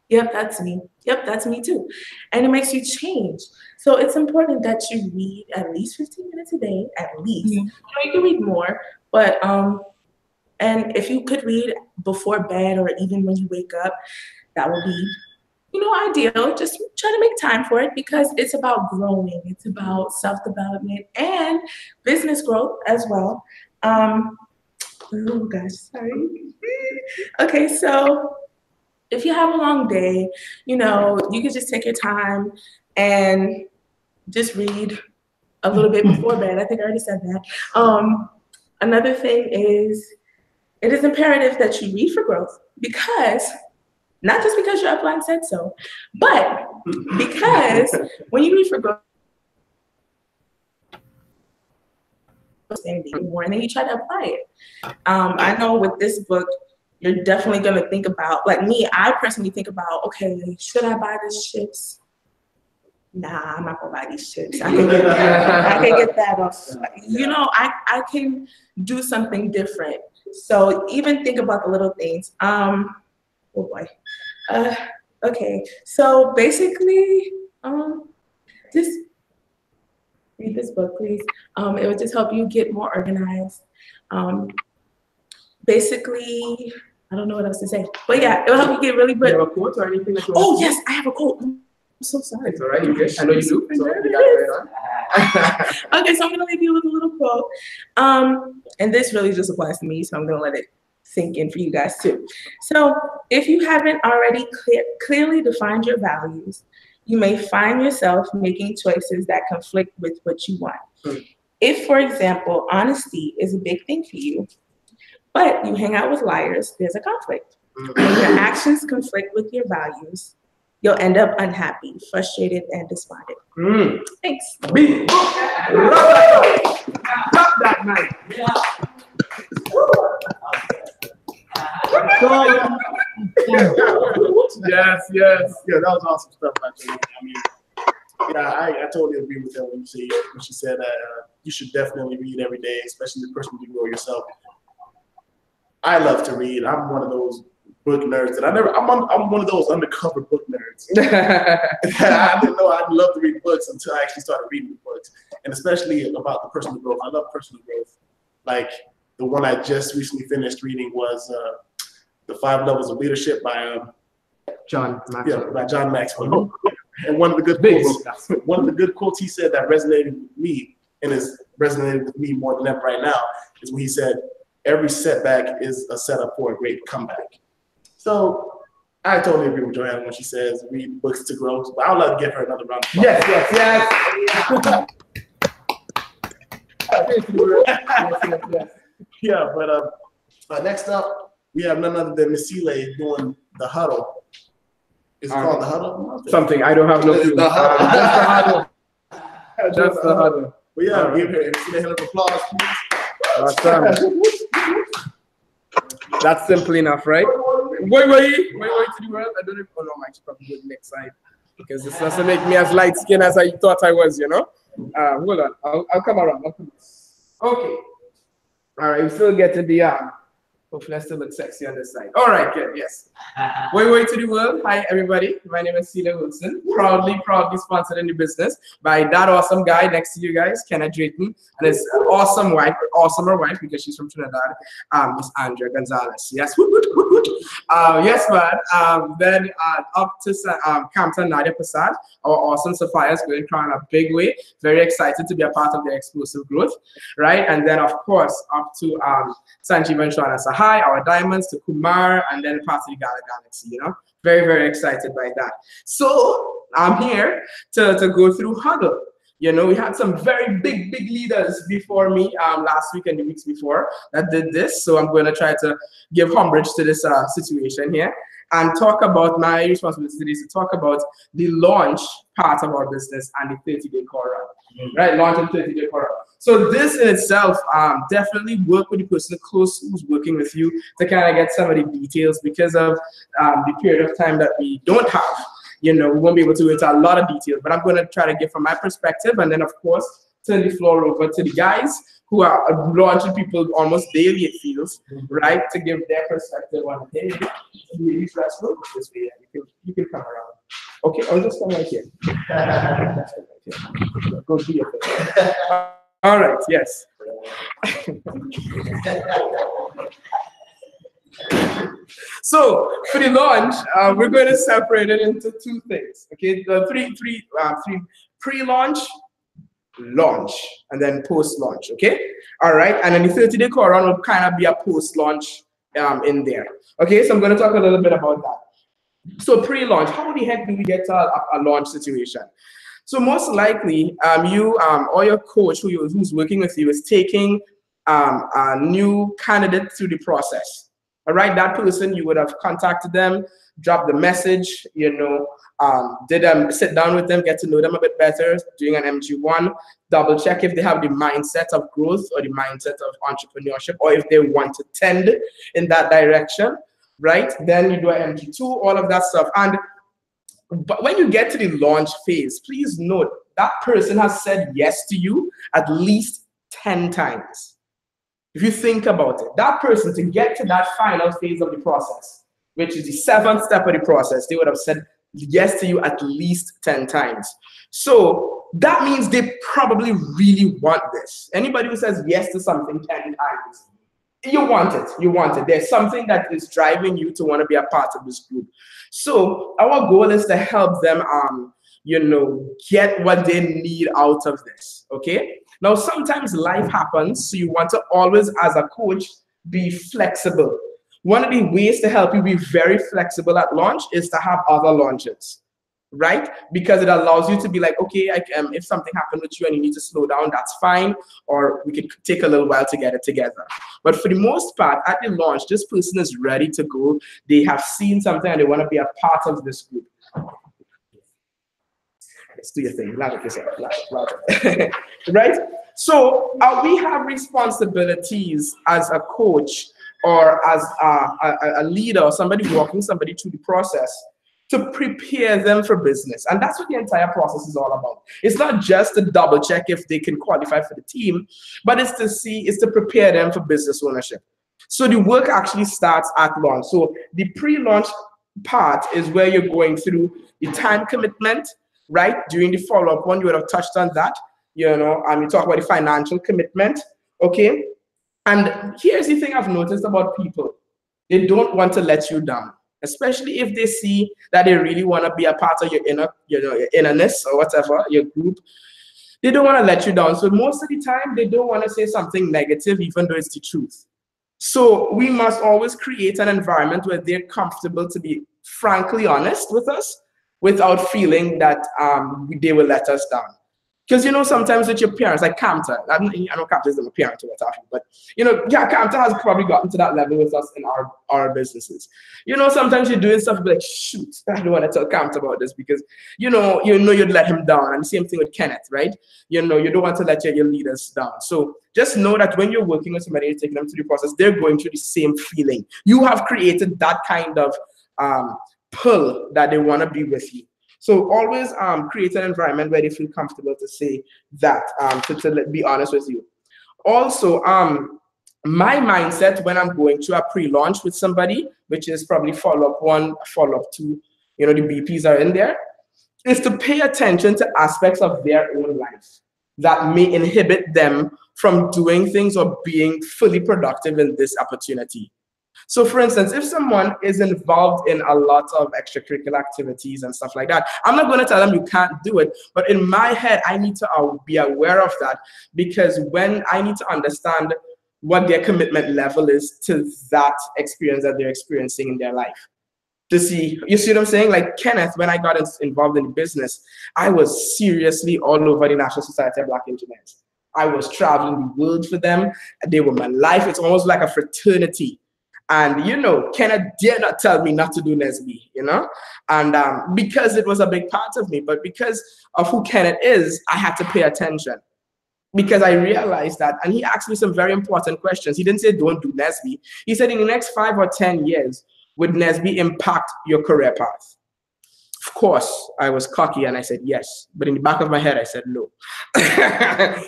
yep, that's me. Yep, that's me too. And it makes you change. So it's important that you read at least 15 minutes a day, at least. You can read more, but, and if you could read before bed or even when you wake up, that would be ideal. Just try to make time for it because it's about growing. It's about self-development and business growth as well. Oh gosh, sorry. Okay, so if you have a long day, you can just take your time and just read a little bit before bed. I think I already said that. Another thing is, it is imperative that you read for growth because not just because your upline said so, but because when you read for growth, more and then you try to apply it. I know with this book, you're definitely going to think about, like me, I personally think about, okay, should I buy these chips? Nah, I'm not going to buy these chips. I can get that off. I can do something different. So even think about the little things. Oh boy. Okay, so basically, just read this book, please. It will just help you get more organized. Basically, I don't know what else to say, but yeah, it will help you get really good. Do you have a quote or anything that you want to yes, I have a quote. I'm so sorry. It's all right, you're good. I know you do, so you got it right on. Okay, so I'm gonna leave you with a little quote. And this really just applies to me, so I'm gonna let it sink in for you guys too. So if you haven't already clearly defined your values, you may find yourself making choices that conflict with what you want. If, for example, honesty is a big thing for you, but you hang out with liars, there's a conflict. When your actions conflict with your values, you'll end up unhappy, frustrated, and despondent. Thanks. Stop that night. Yes. Yeah, that was awesome stuff, actually. I mean, I totally agree with her when she said that you should definitely read every day, especially the person you grow yourself. I love to read. I'm one of those book nerds that I'm one of those undercover book nerds. I didn't know I love to read books until I actually started reading the books, and especially about the personal growth. I love personal growth. Like the one I just recently finished reading was The 5 Levels of Leadership by John Maxwell. Yeah, by John Maxwell. And one of the good quotes he said that resonated with me and is resonated with me more than ever right now is when he said, "Every setback is a setup for a great comeback." So I totally agree with Joanna when she says read books to grow. But I'd love to give her another round of applause. Yes. Yeah, but next up, we have none other than Miss Seeley doing the huddle. Is it called the huddle? Something, I don't have no clue. The huddle. Just the huddle. But yeah, give her a hand of applause, please. Awesome. That's simple enough, right? Wait to the world. I don't even know. I should probably go to the next slide because this doesn't make me as light skinned as I thought I was, you know? Hold on. I'll come around. Okay. All right. We still get to the hopefully I still look sexy on this side. All right, good, yes. Way to the world. Hi, everybody. My name is Celia Wilson. Proudly sponsored in the business by that awesome guy next to you guys, Kenneth Drayton, and his awesomer wife, because she's from Trinidad, Miss Andrea Gonzalez. Yes, yes, man. Then up to Campton Nadia Prasad, our awesome Sapphires going in a big way. Very excited to be a part of their explosive growth, right? And then, of course, up to Sanjeev and Shwana Sahai, our diamonds, to Kumar, and then part of the Galaxy, you know? Very excited by that. So I'm here to go through huddle. You know, we had some very big leaders before me last week and the weeks before that did this. So I'm going to try to give homage to this situation here and talk about my responsibilities to talk about the launch part of our business and the 30-day core run, right? Launch and 30-day core run. So this in itself, definitely work with the person close who's working with you to kind of get some of the details because of the period of time that we don't have. You know, we won't be able to go into a lot of details, but I'm going to try to give from my perspective, and then of course turn the floor over to the guys who are launching people almost daily, it feels, right, to give their perspective on it. Hey, really stressful this way. You can come around. Okay, I'll just come right here. Go do your thing. All right, yes. So for the launch, we're going to separate it into two things. Okay, the three pre-launch, launch, and then post-launch. Okay, all right, and then the 30-day core run will kind of be a post-launch in there. Okay, so I'm going to talk a little bit about that. So pre-launch, how the heck do we get to a launch situation? So most likely, you or your coach who's working with you is taking a new candidate through the process. All right, that person, you would have contacted them, dropped the message, you know, sit down with them, get to know them a bit better, doing an MG1, double check if they have the mindset of growth or the mindset of entrepreneurship, or if they want to tend in that direction, right? Then you do an MG2, all of that stuff. But when you get to the launch phase, please note that person has said yes to you at least 10 times. If you think about it, that person, to get to that final phase of the process, which is the 7th step of the process, they would have said yes to you at least 10 times. So that means they probably really want this. Anybody who says yes to something 10 times, you want it. There's something that is driving you to want to be a part of this group. So our goal is to help them, you know, get what they need out of this, okay? Now, sometimes life happens, so you want to always, as a coach, be flexible. One of the ways to help you be very flexible at launch is to have other launches, right? Because it allows you to be like, okay, if something happened with you and you need to slow down, that's fine, or we can take a little while to get it together. But for the most part, at the launch, this person is ready to go. They have seen something and they want to be a part of this group. Let's do your thing. Laugh at yourself. Laugh. Right? So we have responsibilities as a coach or as a leader or somebody walking somebody through the process to prepare them for business. And that's what the entire process is all about. It's not just to double check if they can qualify for the team, but it's to prepare them for business ownership. So the work actually starts at launch. So the pre-launch part is where you're going through the time commitment, right? During the follow-up one, you would have touched on that. You know, you talk about the financial commitment, okay? And here's the thing I've noticed about people. They don't want to let you down, especially if they see that they really want to be a part of your your innerness or whatever, your group. They don't want to let you down. So most of the time, they don't want to say something negative, even though it's the truth. So we must always create an environment where they're comfortable to be frankly honest with us without feeling that they will let us down. Because, you know, sometimes with your parents, like Camta, I know Camta isn't a parent or whatever, but, you know, yeah, Camta has probably gotten to that level with us in our businesses. You know, sometimes you're doing stuff like, shoot, I don't want to tell Camta about this because, you know you'd let him down. And the same thing with Kenneth, right? You know, you don't want to let your leaders down. So just know that when you're working with somebody, you're taking them through the process, they're going through the same feeling. You have created that kind of pull that they want to be with you. So always create an environment where they feel comfortable to say that, to be honest with you. Also, my mindset when I'm going to a pre-launch with somebody, which is probably follow-up 1, follow-up 2, you know, the BPs are in there, is to pay attention to aspects of their own life that may inhibit them from doing things or being fully productive in this opportunity. So for instance, if someone is involved in a lot of extracurricular activities and stuff like that, I'm not going to tell them you can't do it, but in my head, I need to be aware of that, because when I need to understand what their commitment level is to that experience that they're experiencing in their life. To see, you see what I'm saying? Like Kenneth, when I got involved in the business, I was seriously all over the National Society of Black Engineers. I was traveling the world for them. They were my life. It's almost like a fraternity. And, you know, Kenneth dare not tell me not to do NSB, you know? And because it was a big part of me, but because of who Kenneth is, I had to pay attention. Because I realized that, and he asked me some very important questions. He didn't say don't do NSB. He said in the next 5 or 10 years, would NSB impact your career path? Of course, I was cocky and I said yes, but in the back of my head, I said no.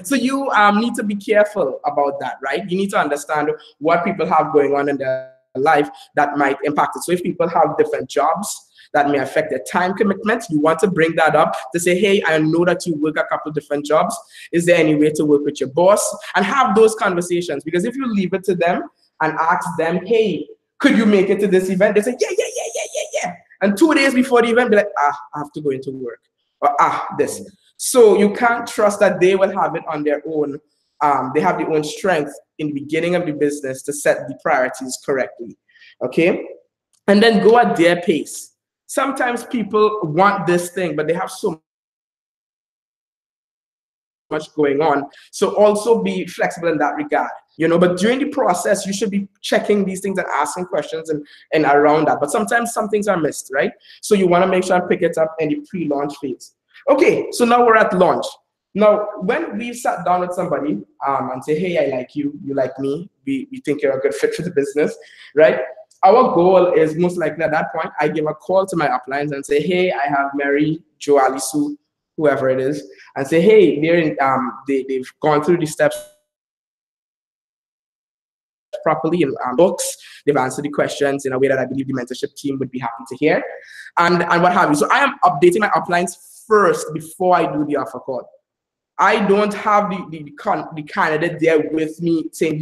So you need to be careful about that, right? You need to understand what people have going on in their life that might impact it. So if people have different jobs that may affect their time commitment, you want to bring that up to say, hey, I know that you work a couple of different jobs. Is there any way to work with your boss? And have those conversations, because if you leave it to them and ask them, hey, could you make it to this event? They say, yeah. And 2 days before the event, be like, I have to go into work. Or this. So you can't trust that they will have it on their own. They have their own strength in the beginning of the business to set the priorities correctly. Okay? And then go at their pace. Sometimes people want this thing, but they have so much going on. So also be flexible in that regard. You know, but during the process, you should be checking these things and asking questions and around that. But sometimes some things are missed, right? So you want to make sure and pick it up in the pre-launch phase. Okay, so now we're at launch. Now, when we sat down with somebody and say, hey, I like you, you like me, we think you're a good fit for the business, right? Our goal is most likely at that point, I give a call to my uplines and say, hey, I have Mary, Joe, Alisu, whoever it is, and say, hey, they've gone through the steps properly in books. They've answered the questions in a way that I believe the mentorship team would be happy to hear, and what have you. So I am updating my uplines first before I do the offer call. I don't have the candidate there with me saying,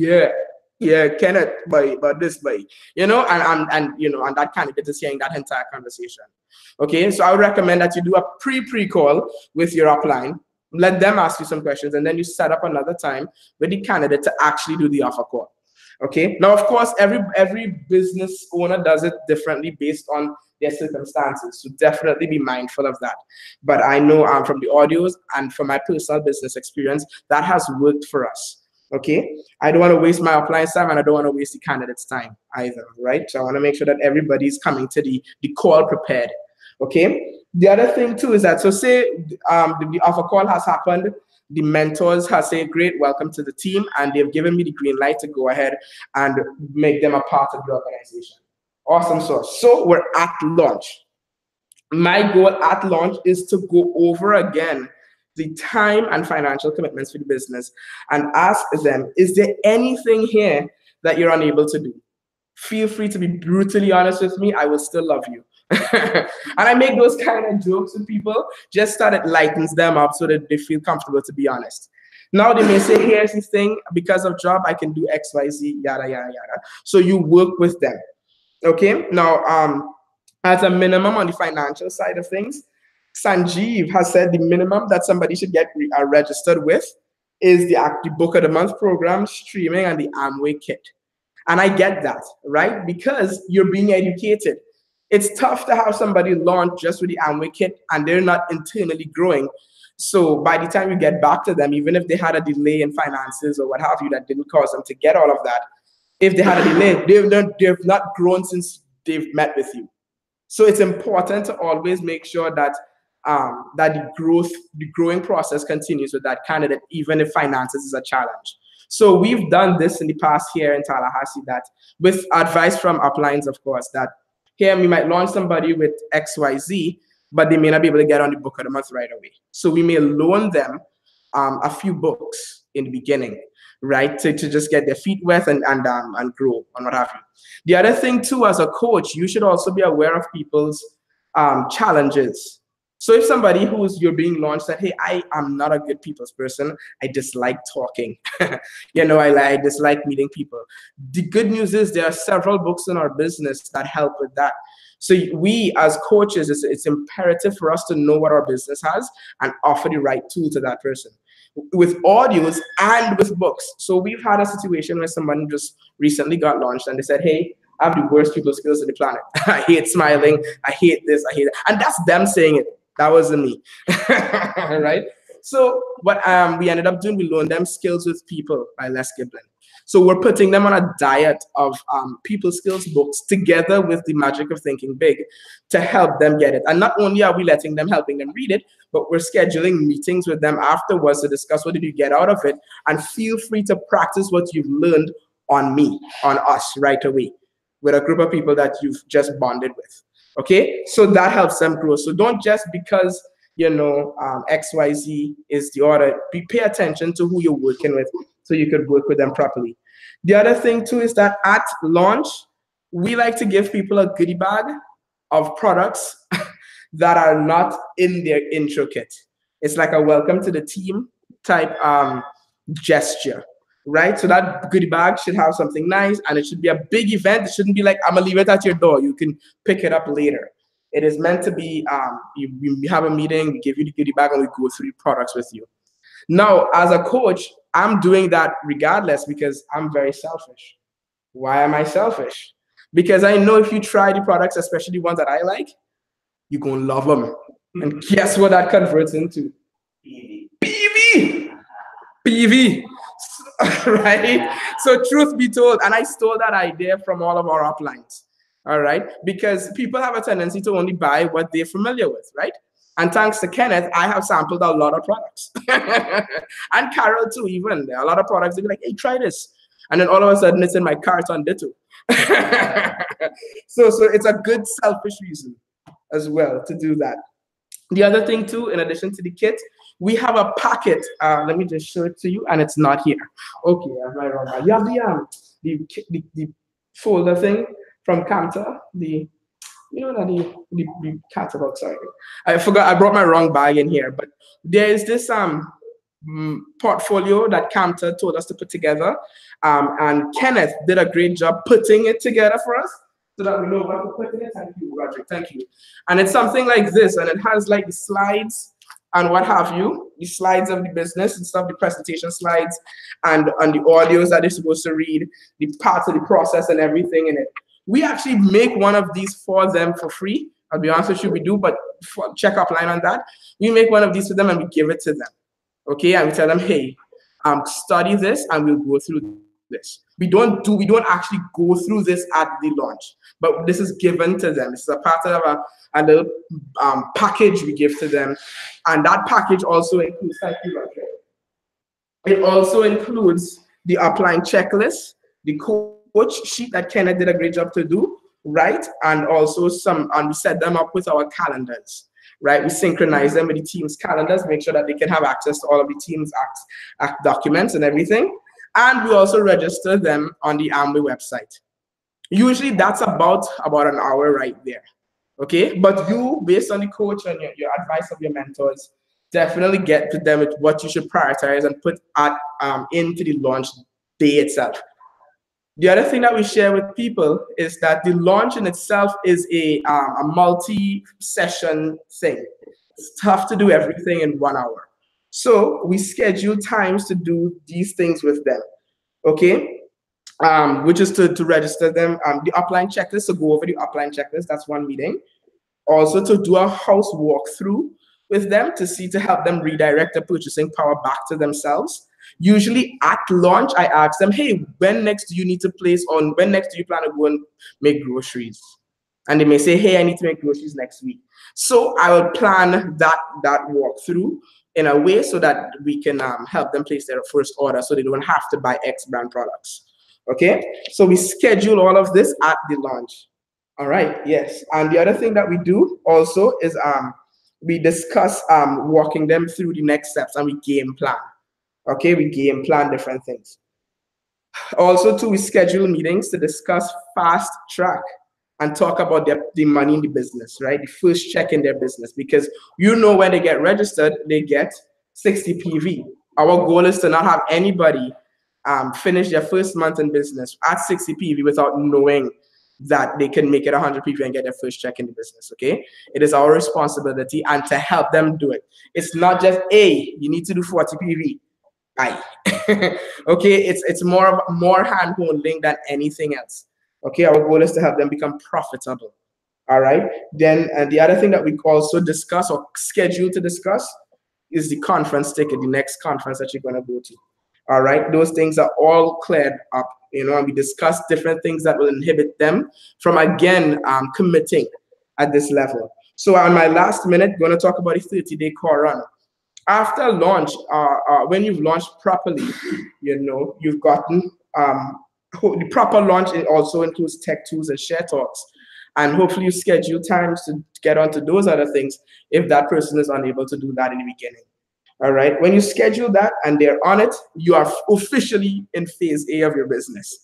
yeah, Kenneth, but this way, you know, and you know, and that candidate is hearing that entire conversation. Okay, so I would recommend that you do a pre-call with your upline. Let them ask you some questions, and then you set up another time with the candidate to actually do the offer call. Okay. Now, of course, every business owner does it differently based on their circumstances. So definitely be mindful of that. But I know from the audios and from my personal business experience, that has worked for us. Okay. I don't want to waste my appliance time, and I don't want to waste the candidate's time either. Right. So I want to make sure that everybody's coming to the call prepared. Okay. The other thing too is that, so say the offer call has happened. The mentors have said, great, welcome to the team, and they've given me the green light to go ahead and make them a part of the organization. Awesome sauce. So we're at launch. My goal at launch is to go over again the time and financial commitments for the business and ask them, is there anything here that you're unable to do? Feel free to be brutally honest with me. I will still love you. And I make those kind of jokes with people just so that it lightens them up so that they feel comfortable to be honest. Now they may say, here's the thing, because of job, I can do X, Y, Z, yada, yada, yada. So you work with them. Okay. Now, as a minimum on the financial side of things, Sanjeev has said the minimum that somebody should get registered with is the Book of the Month program, streaming, and the Amway kit. And I get that, right? Because you're being educated. It's tough to have somebody launch just with the Amway kit and they're not internally growing. So by the time you get back to them, even if they had a delay in finances or what have you that didn't cause them to get all of that, if they had a delay, they've not grown since they've met with you. So it's important to always make sure that that the growing process continues with that candidate, even if finances is a challenge. So we've done this in the past here in Tallahassee, that with advice from uplines, of course, that here we might launch somebody with XYZ, but they may not be able to get on the Book of the Month right away. So we may loan them a few books in the beginning, right, to just get their feet wet and grow and what have you. The other thing too, as a coach, you should also be aware of people's challenges. So if somebody you're being launched said, hey, I am not a good people's person, I dislike talking, I dislike meeting people. The good news is there are several books in our business that help with that. So we as coaches, it's imperative for us to know what our business has and offer the right tool to that person with audios and with books. So we've had a situation where someone just recently got launched and they said, hey, I have the worst people skills on the planet. I hate smiling. I hate this. I hate that. And that's them saying it. That wasn't me. Right? So what we ended up doing, we loaned them Skills with People by Les Giblin. So we're putting them on a diet of people skills books together with the Magic of Thinking Big to help them get it. And not only are we helping them read it, but we're scheduling meetings with them afterwards to discuss what did you get out of it, and feel free to practice what you've learned on us right away with a group of people that you've just bonded with. Okay, so that helps them grow. So don't just because XYZ is the order, pay attention to who you're working with so you could work with them properly. The other thing too is that at launch, we like to give people a goodie bag of products that are not in their intro kit. It's like a welcome to the team type gesture, right? So that goodie bag should have something nice, and it should be a big event. It shouldn't be like, I'm gonna leave it at your door, you can pick it up later. It is meant to be, we have a meeting, we give you the goodie bag, and we go through the products with you. Now, as a coach, I'm doing that regardless because I'm very selfish. Why am I selfish? Because I know if you try the products, especially ones that I like, you're gonna love them. And guess what that converts into? PV! PV! Right? So truth be told, and I stole that idea from all of our uplines. All right, because people have a tendency to only buy what they're familiar with, right? And thanks to Kenneth, I have sampled a lot of products. And Carol too, even. There are a lot of products, they'll be like, hey, try this. And then all of a sudden it's in my cart on ditto. So it's a good selfish reason as well to do that. The other thing too, in addition to the kit, we have a packet. Let me just show it to you, and it's not here. Okay, I'm right wrong. You have the folder thing from Camta, the catalog, sorry. I forgot, I brought my wrong bag in here, but there is this portfolio that Camta told us to put together, and Kenneth did a great job putting it together for us so that we know what to put in it. Thank you, Roger, thank you. And it's something like this, and it has like the slides and what have you, the slides of the business and stuff, the presentation slides, and the audios that they're supposed to read, the parts of the process and everything in it. We actually make one of these for them for free. I'll be honest with you, we do, but check upline on that. We make one of these for them and we give it to them. Okay, and we tell them, hey, study this and we'll go through this. We don't actually go through this at the launch, but this is given to them. This is a part of a little package we give to them. And that package also includes, thank you, Roger. It also includes the upline checklist, the coach sheet that Kenneth did a great job to do, right? And also we set them up with our calendars, right? We synchronize them with the team's calendars, make sure that they can have access to all of the team's documents and everything. And we also register them on the Amway website. Usually that's about an hour right there, okay? But you, based on the coach and your advice of your mentors, definitely get to them with what you should prioritize and put at, into the launch day itself. The other thing that we share with people is that the launch in itself is a multi-session thing. It's tough to do everything in 1 hour. So we schedule times to do these things with them, okay? Which is to register them, the upline checklist, to go over the upline checklist, that's one meeting. Also to do a house walkthrough with them to help them redirect the purchasing power back to themselves. Usually at launch, I ask them, hey, when next do you need to place on, when next do you plan to go and make groceries? And they may say, hey, I need to make groceries next week. So I will plan that walkthrough in a way so that we can help them place their first order so they don't have to buy X brand products. Okay, so we schedule all of this at the launch. All right, yes. And the other thing that we do also is we discuss walking them through the next steps and we game plan. Okay, we game plan different things. Also, too, we schedule meetings to discuss fast track and talk about the money in the business, right? The first check in their business, because when they get registered, they get 60 PV. Our goal is to not have anybody finish their first month in business at 60 PV without knowing that they can make it 100 PV and get their first check in the business, okay? It is our responsibility and to help them do it. It's not just, hey, you need to do 40 PV. Aye. Okay, it's more hand-holding than anything else. Okay, our goal is to help them become profitable. All right, then the other thing that we also discuss or schedule to discuss is the conference ticket, the next conference that you're going to go to. All right, those things are all cleared up, and we discuss different things that will inhibit them from, again, committing at this level. So on my last minute, going to talk about the 30-day core run. After launch, when you've launched properly, you've gotten the proper launch. It also includes tech tools and share talks, and hopefully you schedule times to get onto those other things if that person is unable to do that in the beginning. All right, when you schedule that and they're on it, you are officially in phase A of your business.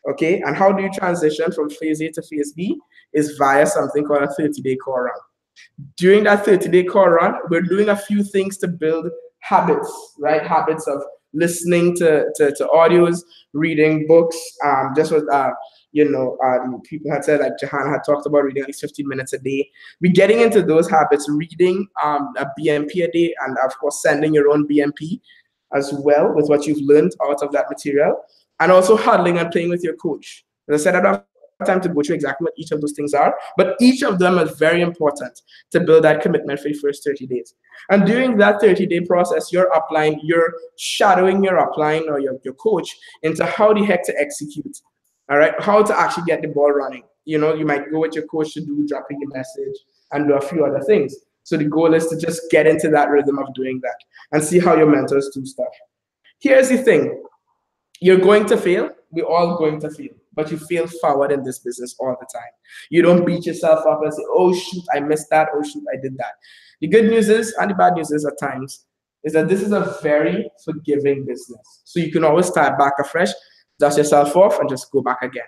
Okay, and how do you transition from phase A to phase B? Is via something called a 30-day core run. During that 30-day core run, we're doing a few things to build habits, right? Habits of listening to audios, reading books. Just what the people had said, like Jahan had talked about, reading at least 15 minutes a day. We're getting into those habits, reading a BMP a day, and of course sending your own BMP as well with what you've learned out of that material, and also huddling and playing with your coach. As I said, I don't have time to go through exactly what each of those things are, but each of them is very important to build that commitment for the first 30 days. And during that 30-day process, you're shadowing your upline or your coach into how the heck to execute, all right? How to actually get the ball running. You might go with your coach to do dropping the message and do a few other things. So the goal is to just get into that rhythm of doing that and see how your mentors do stuff. Here's the thing. You're going to fail. We're all going to fail. But you fail forward in this business all the time. You don't beat yourself up and say, oh, shoot, I missed that. Oh, shoot, I did that. The good news is, and the bad news is at times, is that this is a very forgiving business. So you can always start back afresh, dust yourself off, and just go back again.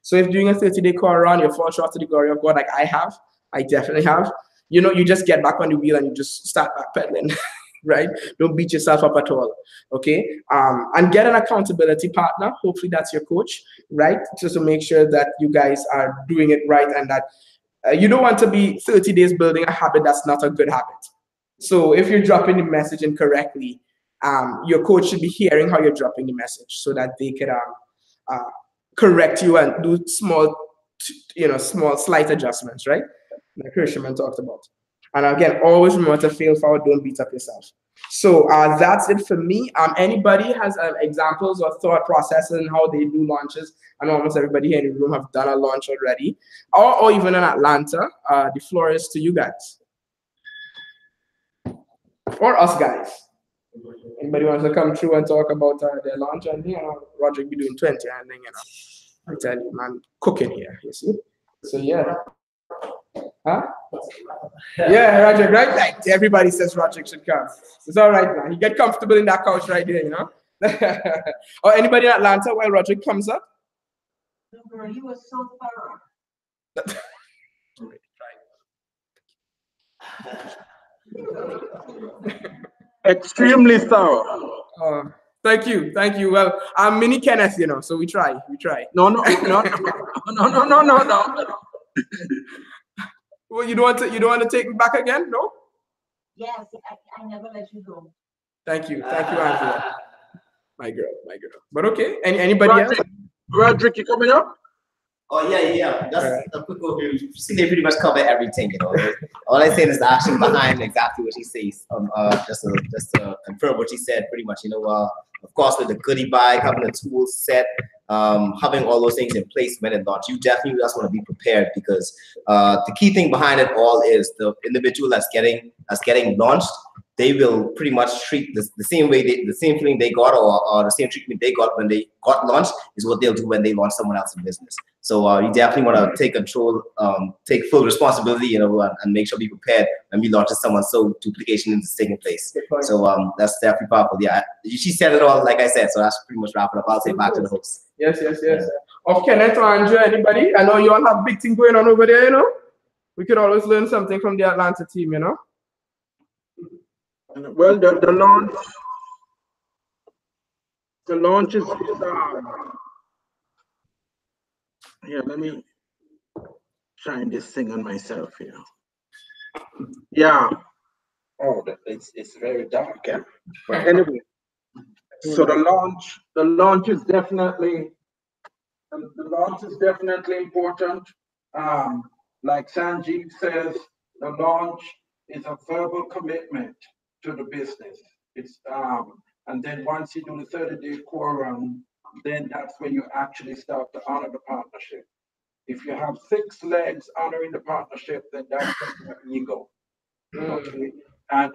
So if doing a 30-day core run, you fall short to the glory of God, like I have, I definitely have, you just get back on the wheel and you just start back pedaling. Right? Don't beat yourself up at all. Okay? And get an accountability partner. Hopefully that's your coach, right? Just to make sure that you guys are doing it right and that you don't want to be 30 days building a habit that's not a good habit. So if you're dropping the message incorrectly, your coach should be hearing how you're dropping the message so that they can correct you and do small slight adjustments, right? Like Hirschman talked about. And again, always remember to fail forward, don't beat up yourself. So that's it for me. Anybody has examples or thought processes in how they do launches? I know almost everybody here in the room have done a launch already, or even in Atlanta. The floor is to you guys. Or us guys. Anybody wants to come through and talk about their launch? And Roger be doing 20 and then, I tell you, man, cooking here, you see? So yeah. Huh? Yeah, Roger, right? Like everybody says Roger should come. It's all right, man. You get comfortable in that couch right there, Or anybody in Atlanta while Roger comes up? No, girl, you were so thorough. Extremely thorough. Thank you, thank you. Well, I'm mini Kenneth, you know, so we try. No. Well, you don't want to take me back again, no? Yes, I never let you go. Thank you, Angela. My girl. But okay, anybody else? Roderick, you coming up? Oh yeah. Just a quick overview. You see, they pretty much cover everything. You know, all I say is the action behind exactly what he says. Just to confirm what he said. Pretty much, you know. Of course, with the goodie bag, having a tool set, having all those things in place when it launch, you definitely just want to be prepared, because the key thing behind it all is the individual that's getting launched. They will pretty much treat the same way, the same feeling they got, or the same treatment they got when they got launched is what they'll do when they launch someone else in business. So you definitely want to take control, take full responsibility, you know, and make sure be prepared when we launch someone so duplication is taking place. So that's definitely powerful. Yeah, she said it all, like I said, so that's pretty much wrapping up. I'll say back to the host. Yes. Of Kenneth or Andrew, anybody? I know you all have big thing going on over there, you know? We could always learn something from the Atlanta team, you know? Well, the launch is here. Let me shine this thing on myself here. Yeah. Oh, it's very dark. Yeah. But anyway, so the launch is definitely important. Like Sanjeev says, the launch is a verbal commitment to the business. It's and then once you do the 30-day core run, then that's when you actually start to honor the partnership. If you have 6 legs honoring the partnership, then that's your ego. Okay. And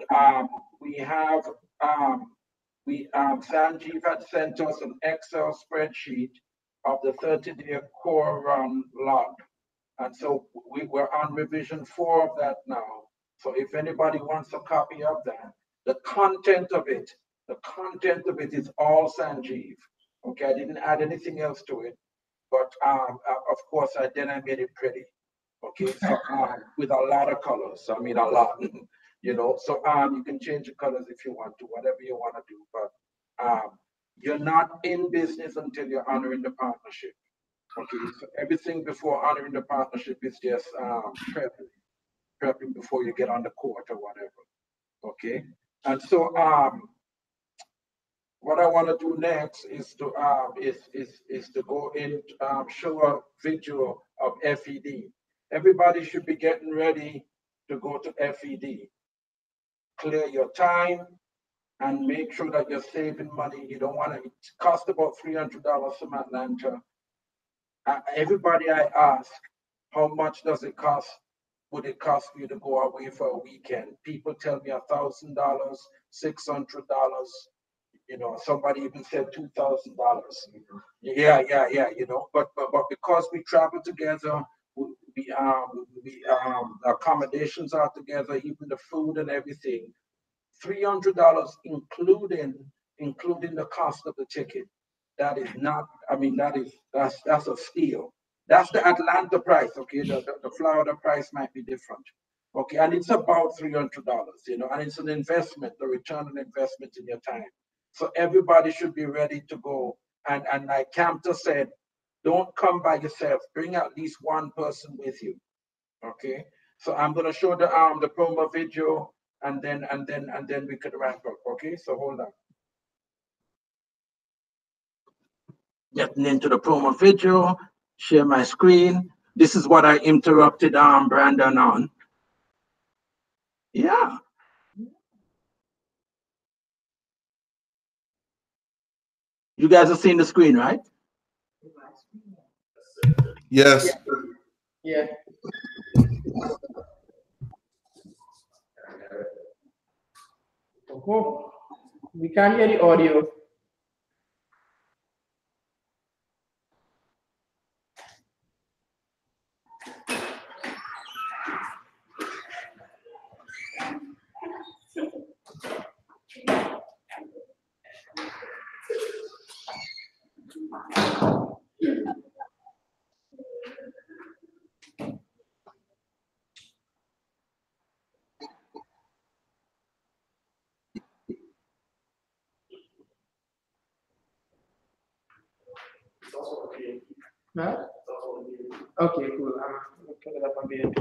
Sanjeev had sent us an Excel spreadsheet of the 30-day core run log. And so we're on revision 4 of that now. So if anybody wants a copy of that, the content of it is all Sanjeev. Okay, I didn't add anything else to it, but of course I made it pretty. Okay, so with a lot of colors. I mean a lot, you know. So you can change the colors if you want to, whatever you want to do. But you're not in business until you're honoring the partnership. Okay, so everything before honoring the partnership is just prepping before you get on the court or whatever. Okay, and so what I want to do next is to go in show a video of FED. Everybody should be getting ready to go to FED. Clear your time and make sure that you're saving money. You don't want to. It costs about $300 from Atlanta. Everybody I ask, how much does it cost? Would it cost you to go away for a weekend? People tell me $1,000, $600. You know, somebody even said $2,000. Yeah. You know, but because we travel together, we accommodations are together, even the food and everything. $300, including the cost of the ticket. That is not. I mean, that's a steal. That's the Atlanta price. Okay, the Florida price might be different. Okay, and it's about $300. You know, and it's an investment, the return on investment in your time. So everybody should be ready to go. And like Campter said, don't come by yourself. Bring at least one person with you. Okay. So I'm gonna show the promo video, and then we could wrap up. Okay. So hold on. Getting into the promo video. Share my screen. This is what I interrupted Brandon on. Yeah. You guys are seeing the screen, right? Yes. Yeah. Oh, we can't hear the audio. Huh? Okay, cool. I'm put it up on there.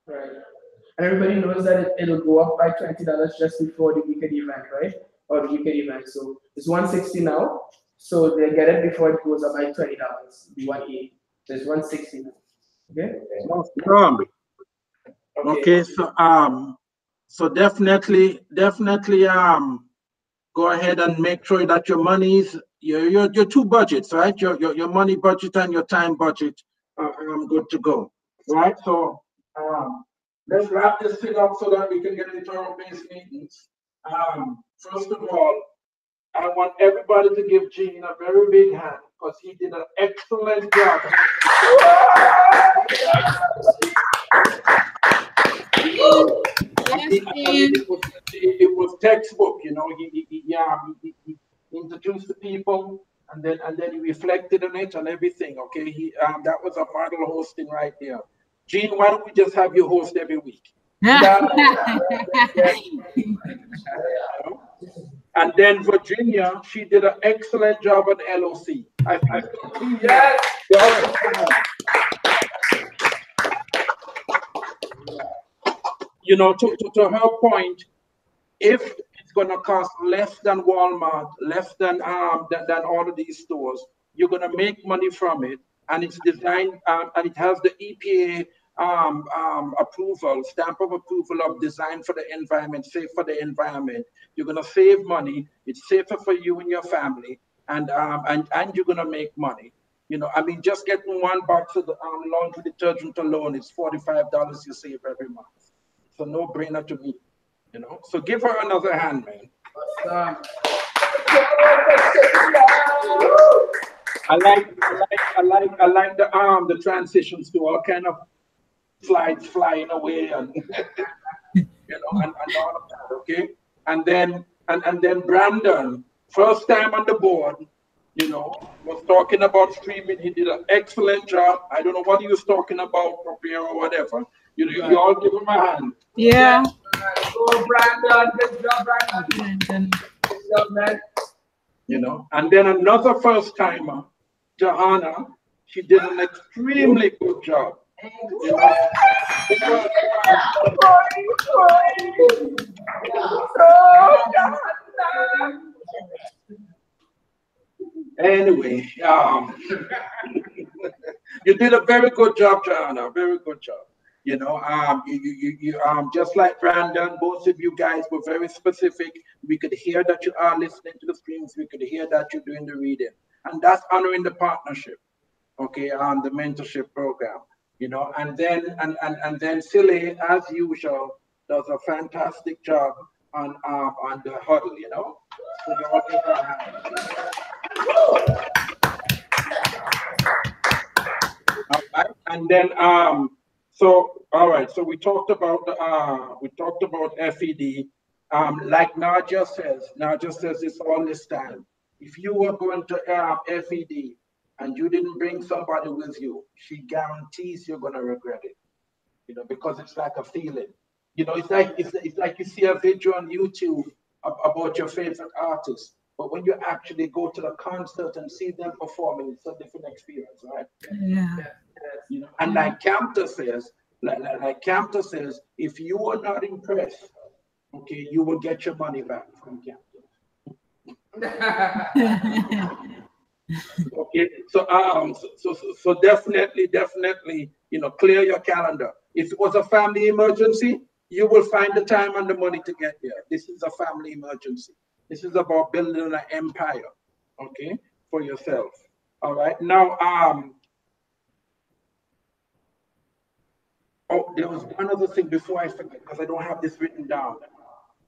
Right. And everybody knows that it'll go up by $20 just before the weekend event, right? Or the weekend event. So it's 160 now. So they get it before it goes up by $20. The 180. So it's 160 now. Okay? Okay, so definitely go ahead and make sure that your money's your two budgets, right? Your money budget and your time budget are good to go, right? So let's wrap this thing up so that we can get into our base meetings. First of all, I want everybody to give Gene a very big hand because he did an excellent job. It was textbook, you know. He introduced the people, and then he reflected on it and everything. Okay, that was a model hosting right there. Gene, why don't we just have you host every week? And then Virginia, she did an excellent job on LOC. Yes. You know, to her point, if it's going to cost less than Walmart, less than all of these stores, you're going to make money from it, and it's designed and it has the EPA approval, stamp of approval of design for the environment, safe for the environment. You're going to save money. It's safer for you and your family, and you're going to make money. You know, I mean, just getting one box of the laundry detergent alone is $45 you save every month. It's a no-brainer to me. You know, so give her another hand, man. I like the transitions to all kind of slides flying away and you know and all of that. Okay, and then Brandon, first time on the board, you know, was talking about streaming. He did an excellent job. I don't know what he was talking about, prepare or whatever. You all give him a hand. Yeah. Go, Brandon. Good job, Brandon. Good job, man. You know, and then another first timer, Johanna, she did an extremely good job. You know, anyway, you did a very good job, Johanna. Very good job. You know, you just like Brandon, both of you guys were very specific. We could hear that you are listening to the streams. We could hear that you're doing the reading, and that's honoring the partnership. Okay, the mentorship program. You know, and then Silly, as usual, does a fantastic job on the huddle. You know, so you all give her a hand. All right. And then so all right, so we talked about FED. Like Nadia says this all this time. If you were going to FED and you didn't bring somebody with you, she guarantees you're gonna regret it. You know, because it's like a feeling. You know, it's like you see a video on YouTube about your favorite artist. But when you actually go to the concert and see them performing, it's a different experience, right? Yeah. You know, and like Campta says, if you are not impressed, okay, you will get your money back from Campta. Okay, so definitely, you know, clear your calendar. If it was a family emergency, you will find the time and the money to get there. This is a family emergency. This is about building an empire, okay, for yourself. All right. Now, Oh, there was one other thing before I forget, because I don't have this written down.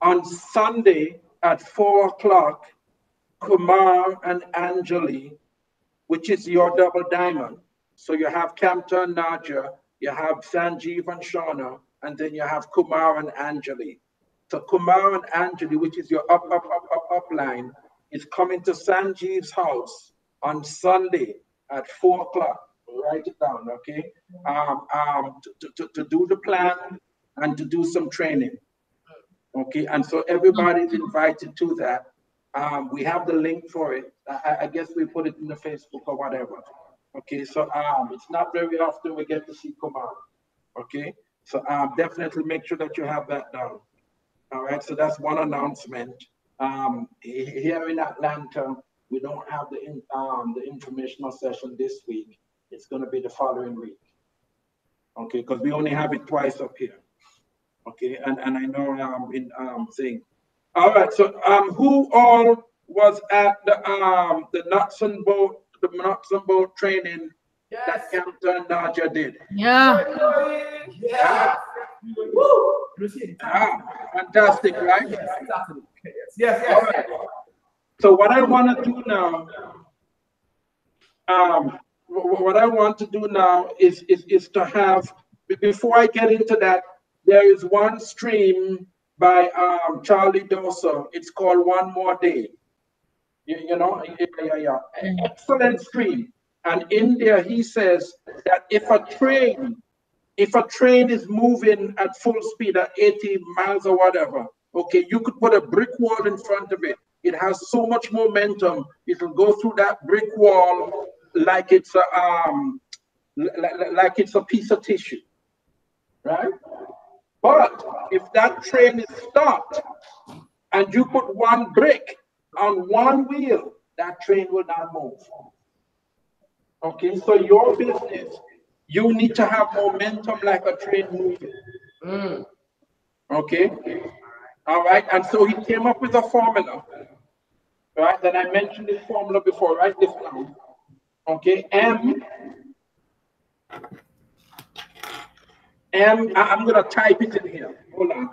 On Sunday at 4 o'clock, Kumar and Anjali, which is your double diamond. So you have Kamta and Naja, you have Sanjeev and Shauna, and then you have Kumar and Anjali. So Kumar and Anjali, which is your up line, is coming to Sanjeev's house on Sunday at 4 o'clock. Write it down, okay? To do the plan and to do some training. Okay, and so everybody's invited to that. We have the link for it. I guess we put it in the Facebook or whatever. Okay, so it's not very often we get to see Kumar. Okay, so definitely make sure that you have that down. All right, so that's one announcement. Here in Atlanta, we don't have the informational session this week. It's going to be the following week. Okay, because we only have it twice up here. Okay, and I know in thing. All right, so who all was at the nuts and bolt training that Captain and Naja did? Yeah. Yeah. Fantastic, right? Yes. All right. So what I want to do now, is to have, before I get into that, there is one stream by Charlie Dosa. It's called One More Day. You know, yeah. Excellent stream. And in there, he says that if a train is moving at full speed at 80 miles or whatever, okay, you could put a brick wall in front of it. It has so much momentum. It will go through that brick wall like it's a piece of tissue, right? But if that train is stopped and you put one brick on one wheel, that train will not move. Okay, so your business, you need to have momentum like a train moving. Okay, all right, and so he came up with a formula, right? That I mentioned this formula before. Write this down. Okay, I'm gonna type it in here. Hold on.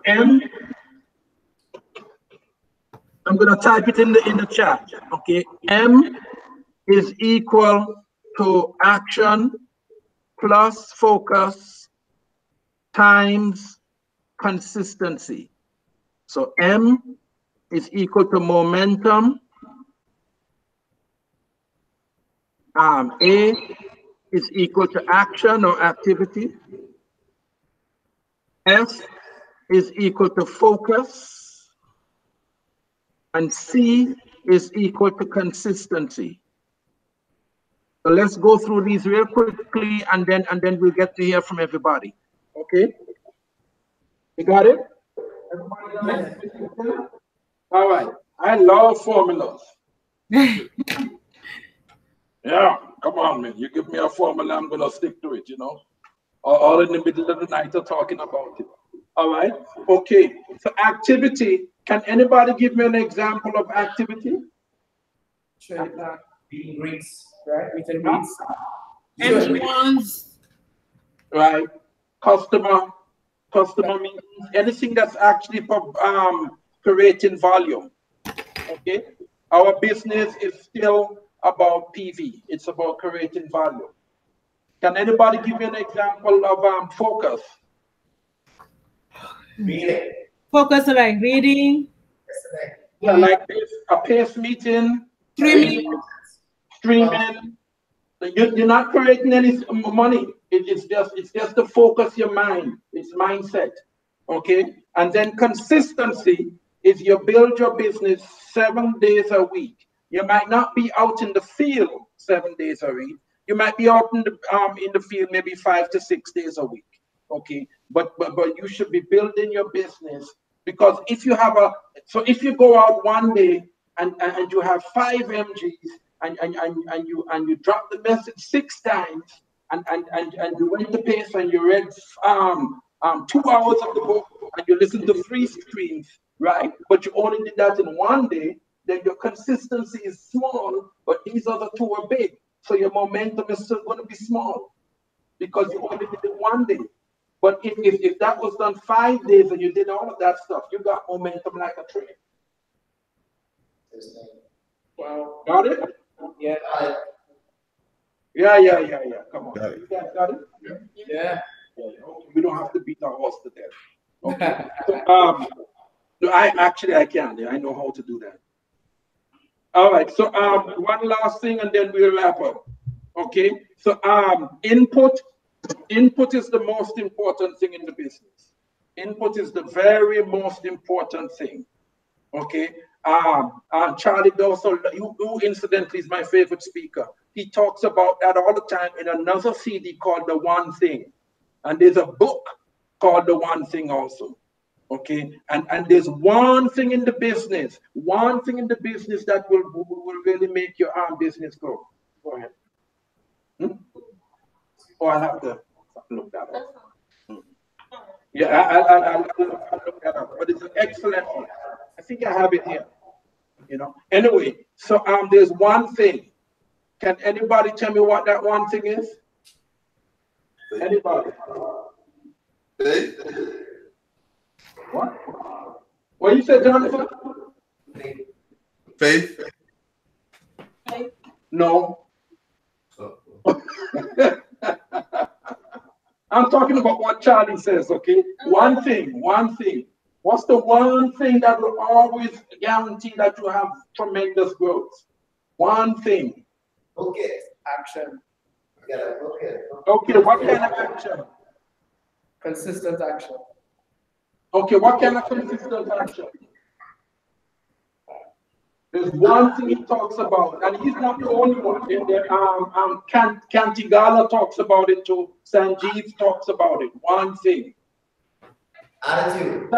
I'm gonna type it in the chat. Okay, M is equal to action plus focus times consistency. So M is equal to momentum. A is equal to action or activity. F is equal to focus. And C is equal to consistency. So let's go through these real quickly, and then we'll get to hear from everybody. Okay? You got it? Everybody got it? All right. I love formulas. Yeah, come on, man. You give me a formula, I'm gonna stick to it, you know. All in the middle of the night are talking about it. All right. Okay. So activity. Can anybody give me an example of activity? Meeting greets, right? Meeting Everyone's right. Customer meetings, anything that's actually creating volume. Okay. Our business is still about PV. It's about creating value. Can anybody give me an example of focus? Reading. focus on like reading. Yeah, like this, a Pase meeting. Streaming. You're not creating any money. It's just to focus your mind. It's mindset. Okay. And then consistency is you build your business 7 days a week. You might not be out in the field 7 days a week. You might be out in the field maybe 5 to 6 days a week. Okay. But you should be building your business, because if you have if you go out one day and you have 5 MGs and you drop the message 6 times and you went to Pase and you read 2 hours of the book and you listen to 3 streams, right? But you only did that in one day, then your consistency is small, but these other 2 are big. So your momentum is still going to be small because you only did it one day. But if that was done 5 days and you did all of that stuff, you got momentum like a train. Wow. Got it? Yeah. Yeah. Come on. You guys got it? Yeah. Okay. We don't have to beat our horse to death. Okay. So, no, I can. I know how to do that. All right. So one last thing, and then we'll wrap up. Okay. So input is the most important thing in the business. Input is the very most important thing. Okay. Charlie Dawson, who incidentally is my favorite speaker. He talks about that all the time in another CD called The One Thing. And there's a book called The One Thing also. Okay. And there's one thing in the business that will really make your business grow. Go ahead. Oh, I'll have to look that up. Yeah, I'll look that up. But it's an excellent one. I think I have it here. You know. Anyway, so there's one thing. Can anybody tell me what that one thing is? Anybody? What? What you said, Jonathan? Faith? No. I'm talking about what Charlie says, okay? One thing. What's the one thing that will always guarantee that you have tremendous growth? One thing. Okay. Action. Okay, what kind of action? Consistent action. Okay, what kind of consistent action? There's one thing he talks about, and he's not the only one. Cantigala talks about it too. Sanjeev talks about it. One thing. Attitude.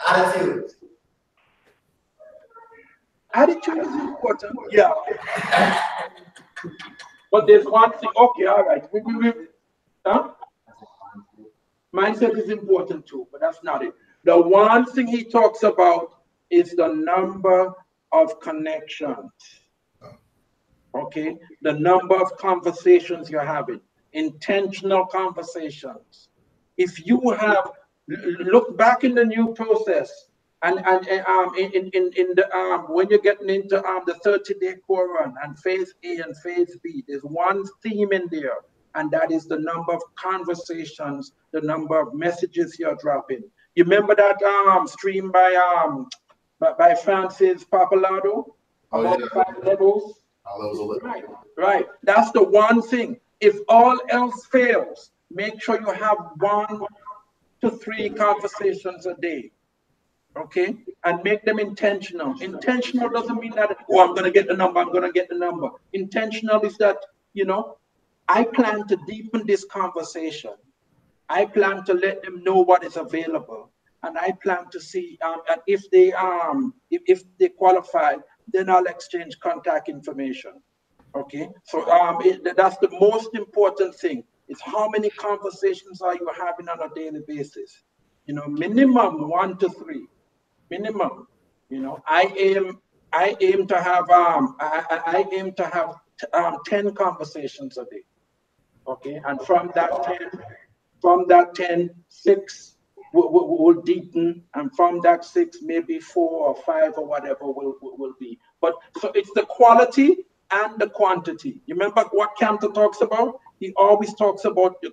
Attitude. Attitude is important. Yeah. But there's one thing. Okay, all right. Huh? Mindset is important too, but that's not it. The one thing he talks about is the number of connections. Okay? The number of conversations you're having. Intentional conversations. If you have, look back in the new process, and when you're getting into the 30-day core run and phase A and phase B, there's one theme in there, and that is the number of conversations, the number of messages you're dropping. You remember that stream by Francis Pappalardo about 5 levels? Right. That's the one thing. If all else fails, make sure you have 1 to 3 conversations a day. Okay, and make them intentional. Intentional doesn't mean that, oh, I'm going to get the number. Intentional is that, you know, I plan to deepen this conversation. I plan to let them know what is available, and I plan to see and if they qualify, then I'll exchange contact information. Okay, so that's the most important thing. Is how many conversations are you having on a daily basis? You know, minimum 1 to 3. Minimum, you know, I aim to have 10 conversations a day. Okay, and from that 10, 6 will deepen, and from that 6, maybe 4 or 5 or whatever will be. But so it's the quality and the quantity. You remember what Cantor talks about? He always talks about the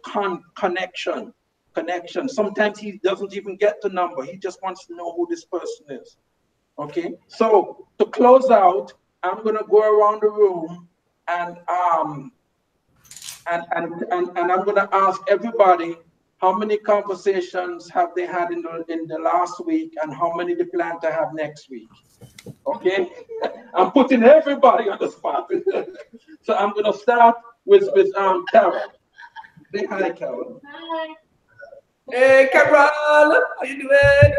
connection. Sometimes he doesn't even get the number. He just wants to know who this person is. Okay. So to close out, I'm gonna go around the room and I'm gonna ask everybody how many conversations have they had in the last week and how many they plan to have next week. Okay. I'm putting everybody on the spot. So I'm gonna start with Carol. Say hi, Carol. Hi. Hey, Carol, how you doing?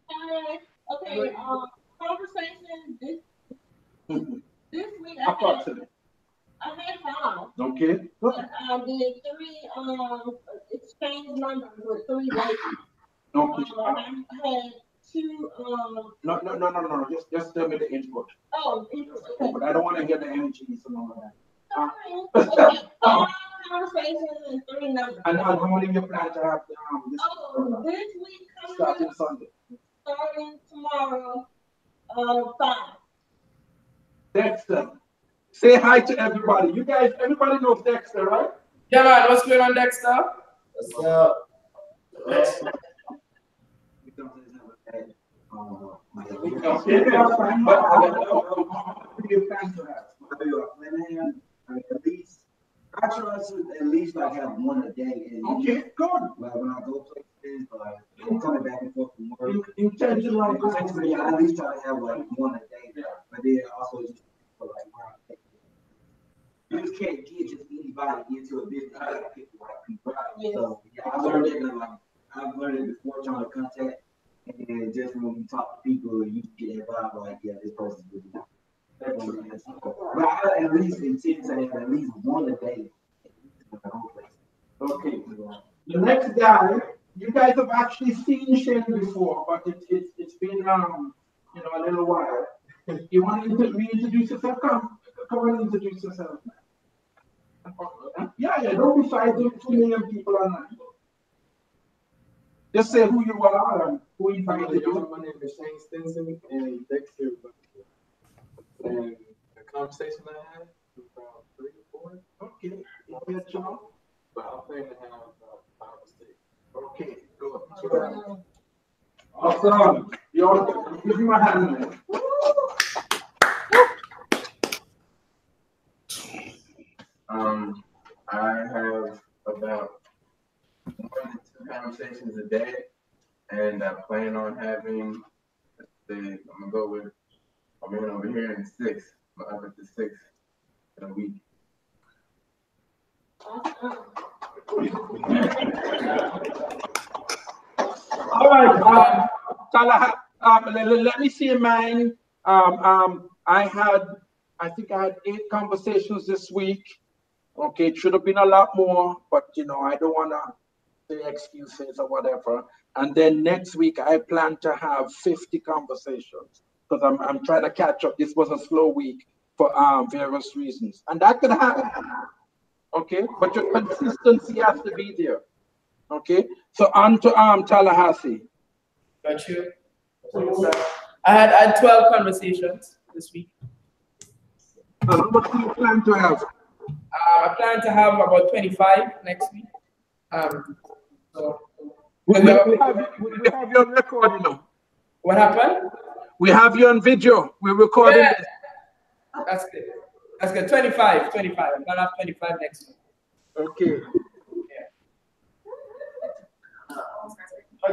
Hi. Okay. Conversation this week. I had 5. Okay. But I did 3 exchange numbers with 3 ladies. Okay. I had 2 No. Just tell me the input. Oh, input. Okay. But I don't want to hear the energy and all of that. Okay. conversations and 3 numbers. And how many you plan to have This week starting Sunday? starting tomorrow, 5. Dexter. Say hi to everybody. You guys, everybody knows Dexter, right? Yeah, man. What's going on, Dexter? What's up? Okay, that's fine. But what do you plan to have? At least, I try to at least like have one a day. And okay, good. Like when I go places, like I'm coming back and forth from work. Intentional, I at least try to have like one a day. Yeah. But then also just for like where I'm taking it. You just can't get just anybody into a business. You gotta pick the right people. Yes. So yeah, I learned it. Like I've learned it before trying to contact, and then just when you talk to people, you get that vibe like, yeah, this person's really good. But I at least intend to have at least one a day. Okay. The next guy, you guys have actually seen Shane before, but it's been a little while. You want to reintroduce yourself? Come and introduce yourself. Yeah, don't be shy. 2 million people online. Just say who you are and who invited you. My name is Shane Stinson and Dexter. And the conversation I had was about 3 or 4. Okay. Yeah, John. But I'm planning to have about 5 or 6. Okay, good. Awesome. Give me my hand, man. I have about 1 to 2 conversations a day, and I plan on having, I'm gonna go with, I'm in over here in 6. I'm up to 6 in a week. All right, let me see mine. I think I had 8 conversations this week. Okay, it should have been a lot more, but I don't want to say excuses or whatever. And then next week I plan to have 50 conversations because I'm trying to catch up. This was a slow week for various reasons, and that could happen. Okay, but your consistency has to be there. Okay, so on to Tallahassee. Got you. I had 12 conversations this week. What do you plan to have? I plan to have about 25 next week. So we have you on record, What happened? We have you on video. We're recording this. That's good. That's good. 25. I'm gonna have 25 next week. Okay. I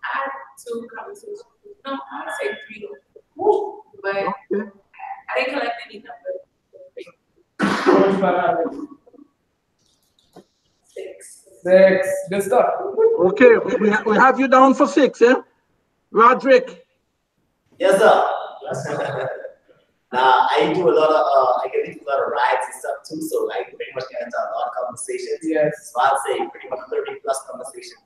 had 2 conversations. No, I would say 3. But okay. I didn't collect any numbers. 6. Good stuff. Okay, we have you down for 6, eh? Roderick. Yes, sir. I do a lot of I get into a lot of rides and stuff too, so I pretty much get into a lot of conversations. Yes. So I'd say pretty much 30 plus conversations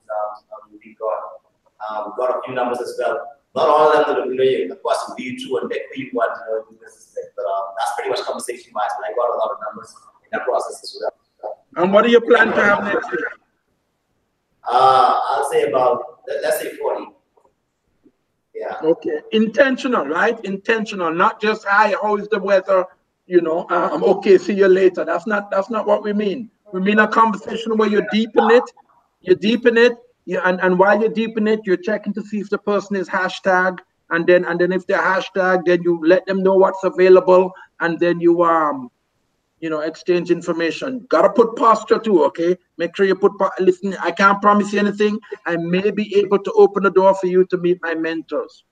we got a few numbers as well. Not all of them that of course will be true and pick who you want to do business with, but that's pretty much conversation wise. But I got a lot of numbers in that process as well. And what do you plan to have next year? I'll say about, let's say 40. Yeah. Okay. Intentional, right? Intentional, not just, hi, how is the weather? I'm okay, see you later. That's not what we mean. We mean a conversation where you deepen it. And while you're deepening it, you're checking to see if the person is hashtag, and then if they're hashtag, then you let them know what's available, and then you exchange information. Gotta put posture too, okay? Make sure you put. Listen, I can't promise you anything. I may be able to open the door for you to meet my mentors.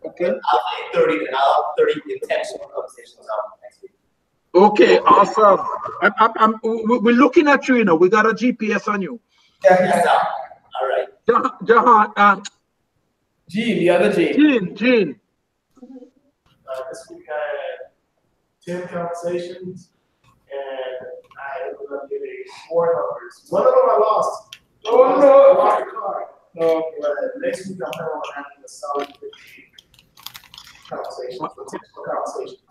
Okay. I'll say 30 intentional conversations next week. Okay, awesome. We're looking at you. We got a GPS on you. Yes, sir. All right. Jahan, Gene, the other Gene. Gene. This week I had 10 conversations, and I ended up getting 4 numbers. One of them I lost. Oh no! I lost the card. No. But next week I'm planning on having a solid 50 conversations, potential conversations.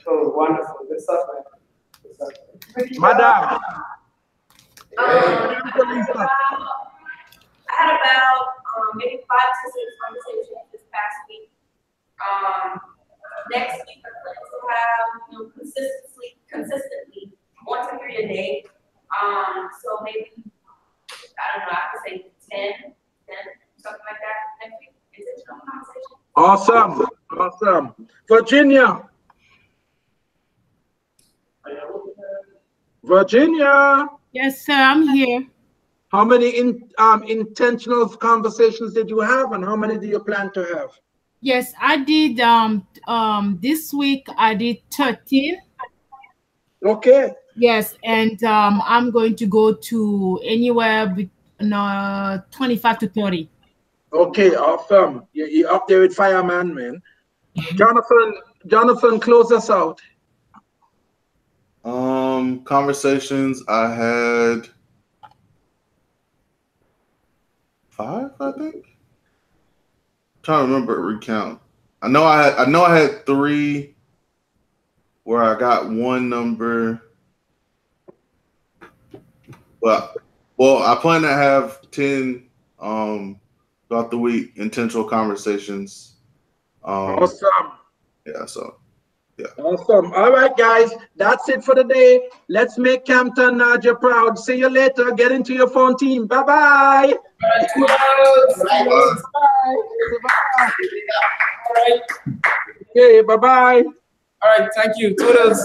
Oh, wonderful. Good stuff, man. Madam. I had about maybe 5 to 6 conversations this past week. Next week I plan to have consistently 1 to 3 a day. So maybe I don't know, I could say 10, something like that next week. Intentional conversation. Awesome, awesome. Virginia. Virginia. Yes, sir, I'm here. How many intentional conversations did you have, and how many do you plan to have? Yes, I did. This week I did 13. Okay. Yes, and I'm going to go to anywhere between 25 to 30. Okay, awesome. You're up there with fireman, man. Jonathan, close us out. Conversations I had 5, I think. Trying to remember recount. I know I had 3 where I got one number. But I plan to have 10 throughout the week, intentional conversations. Awesome. Yeah, so yeah. Awesome. All right, guys, that's it for the day. Let's make Campton Nadia proud. See you later. Get into your phone team. Bye-bye. Bye. Okay, bye-bye. All right, thank you. Toodles.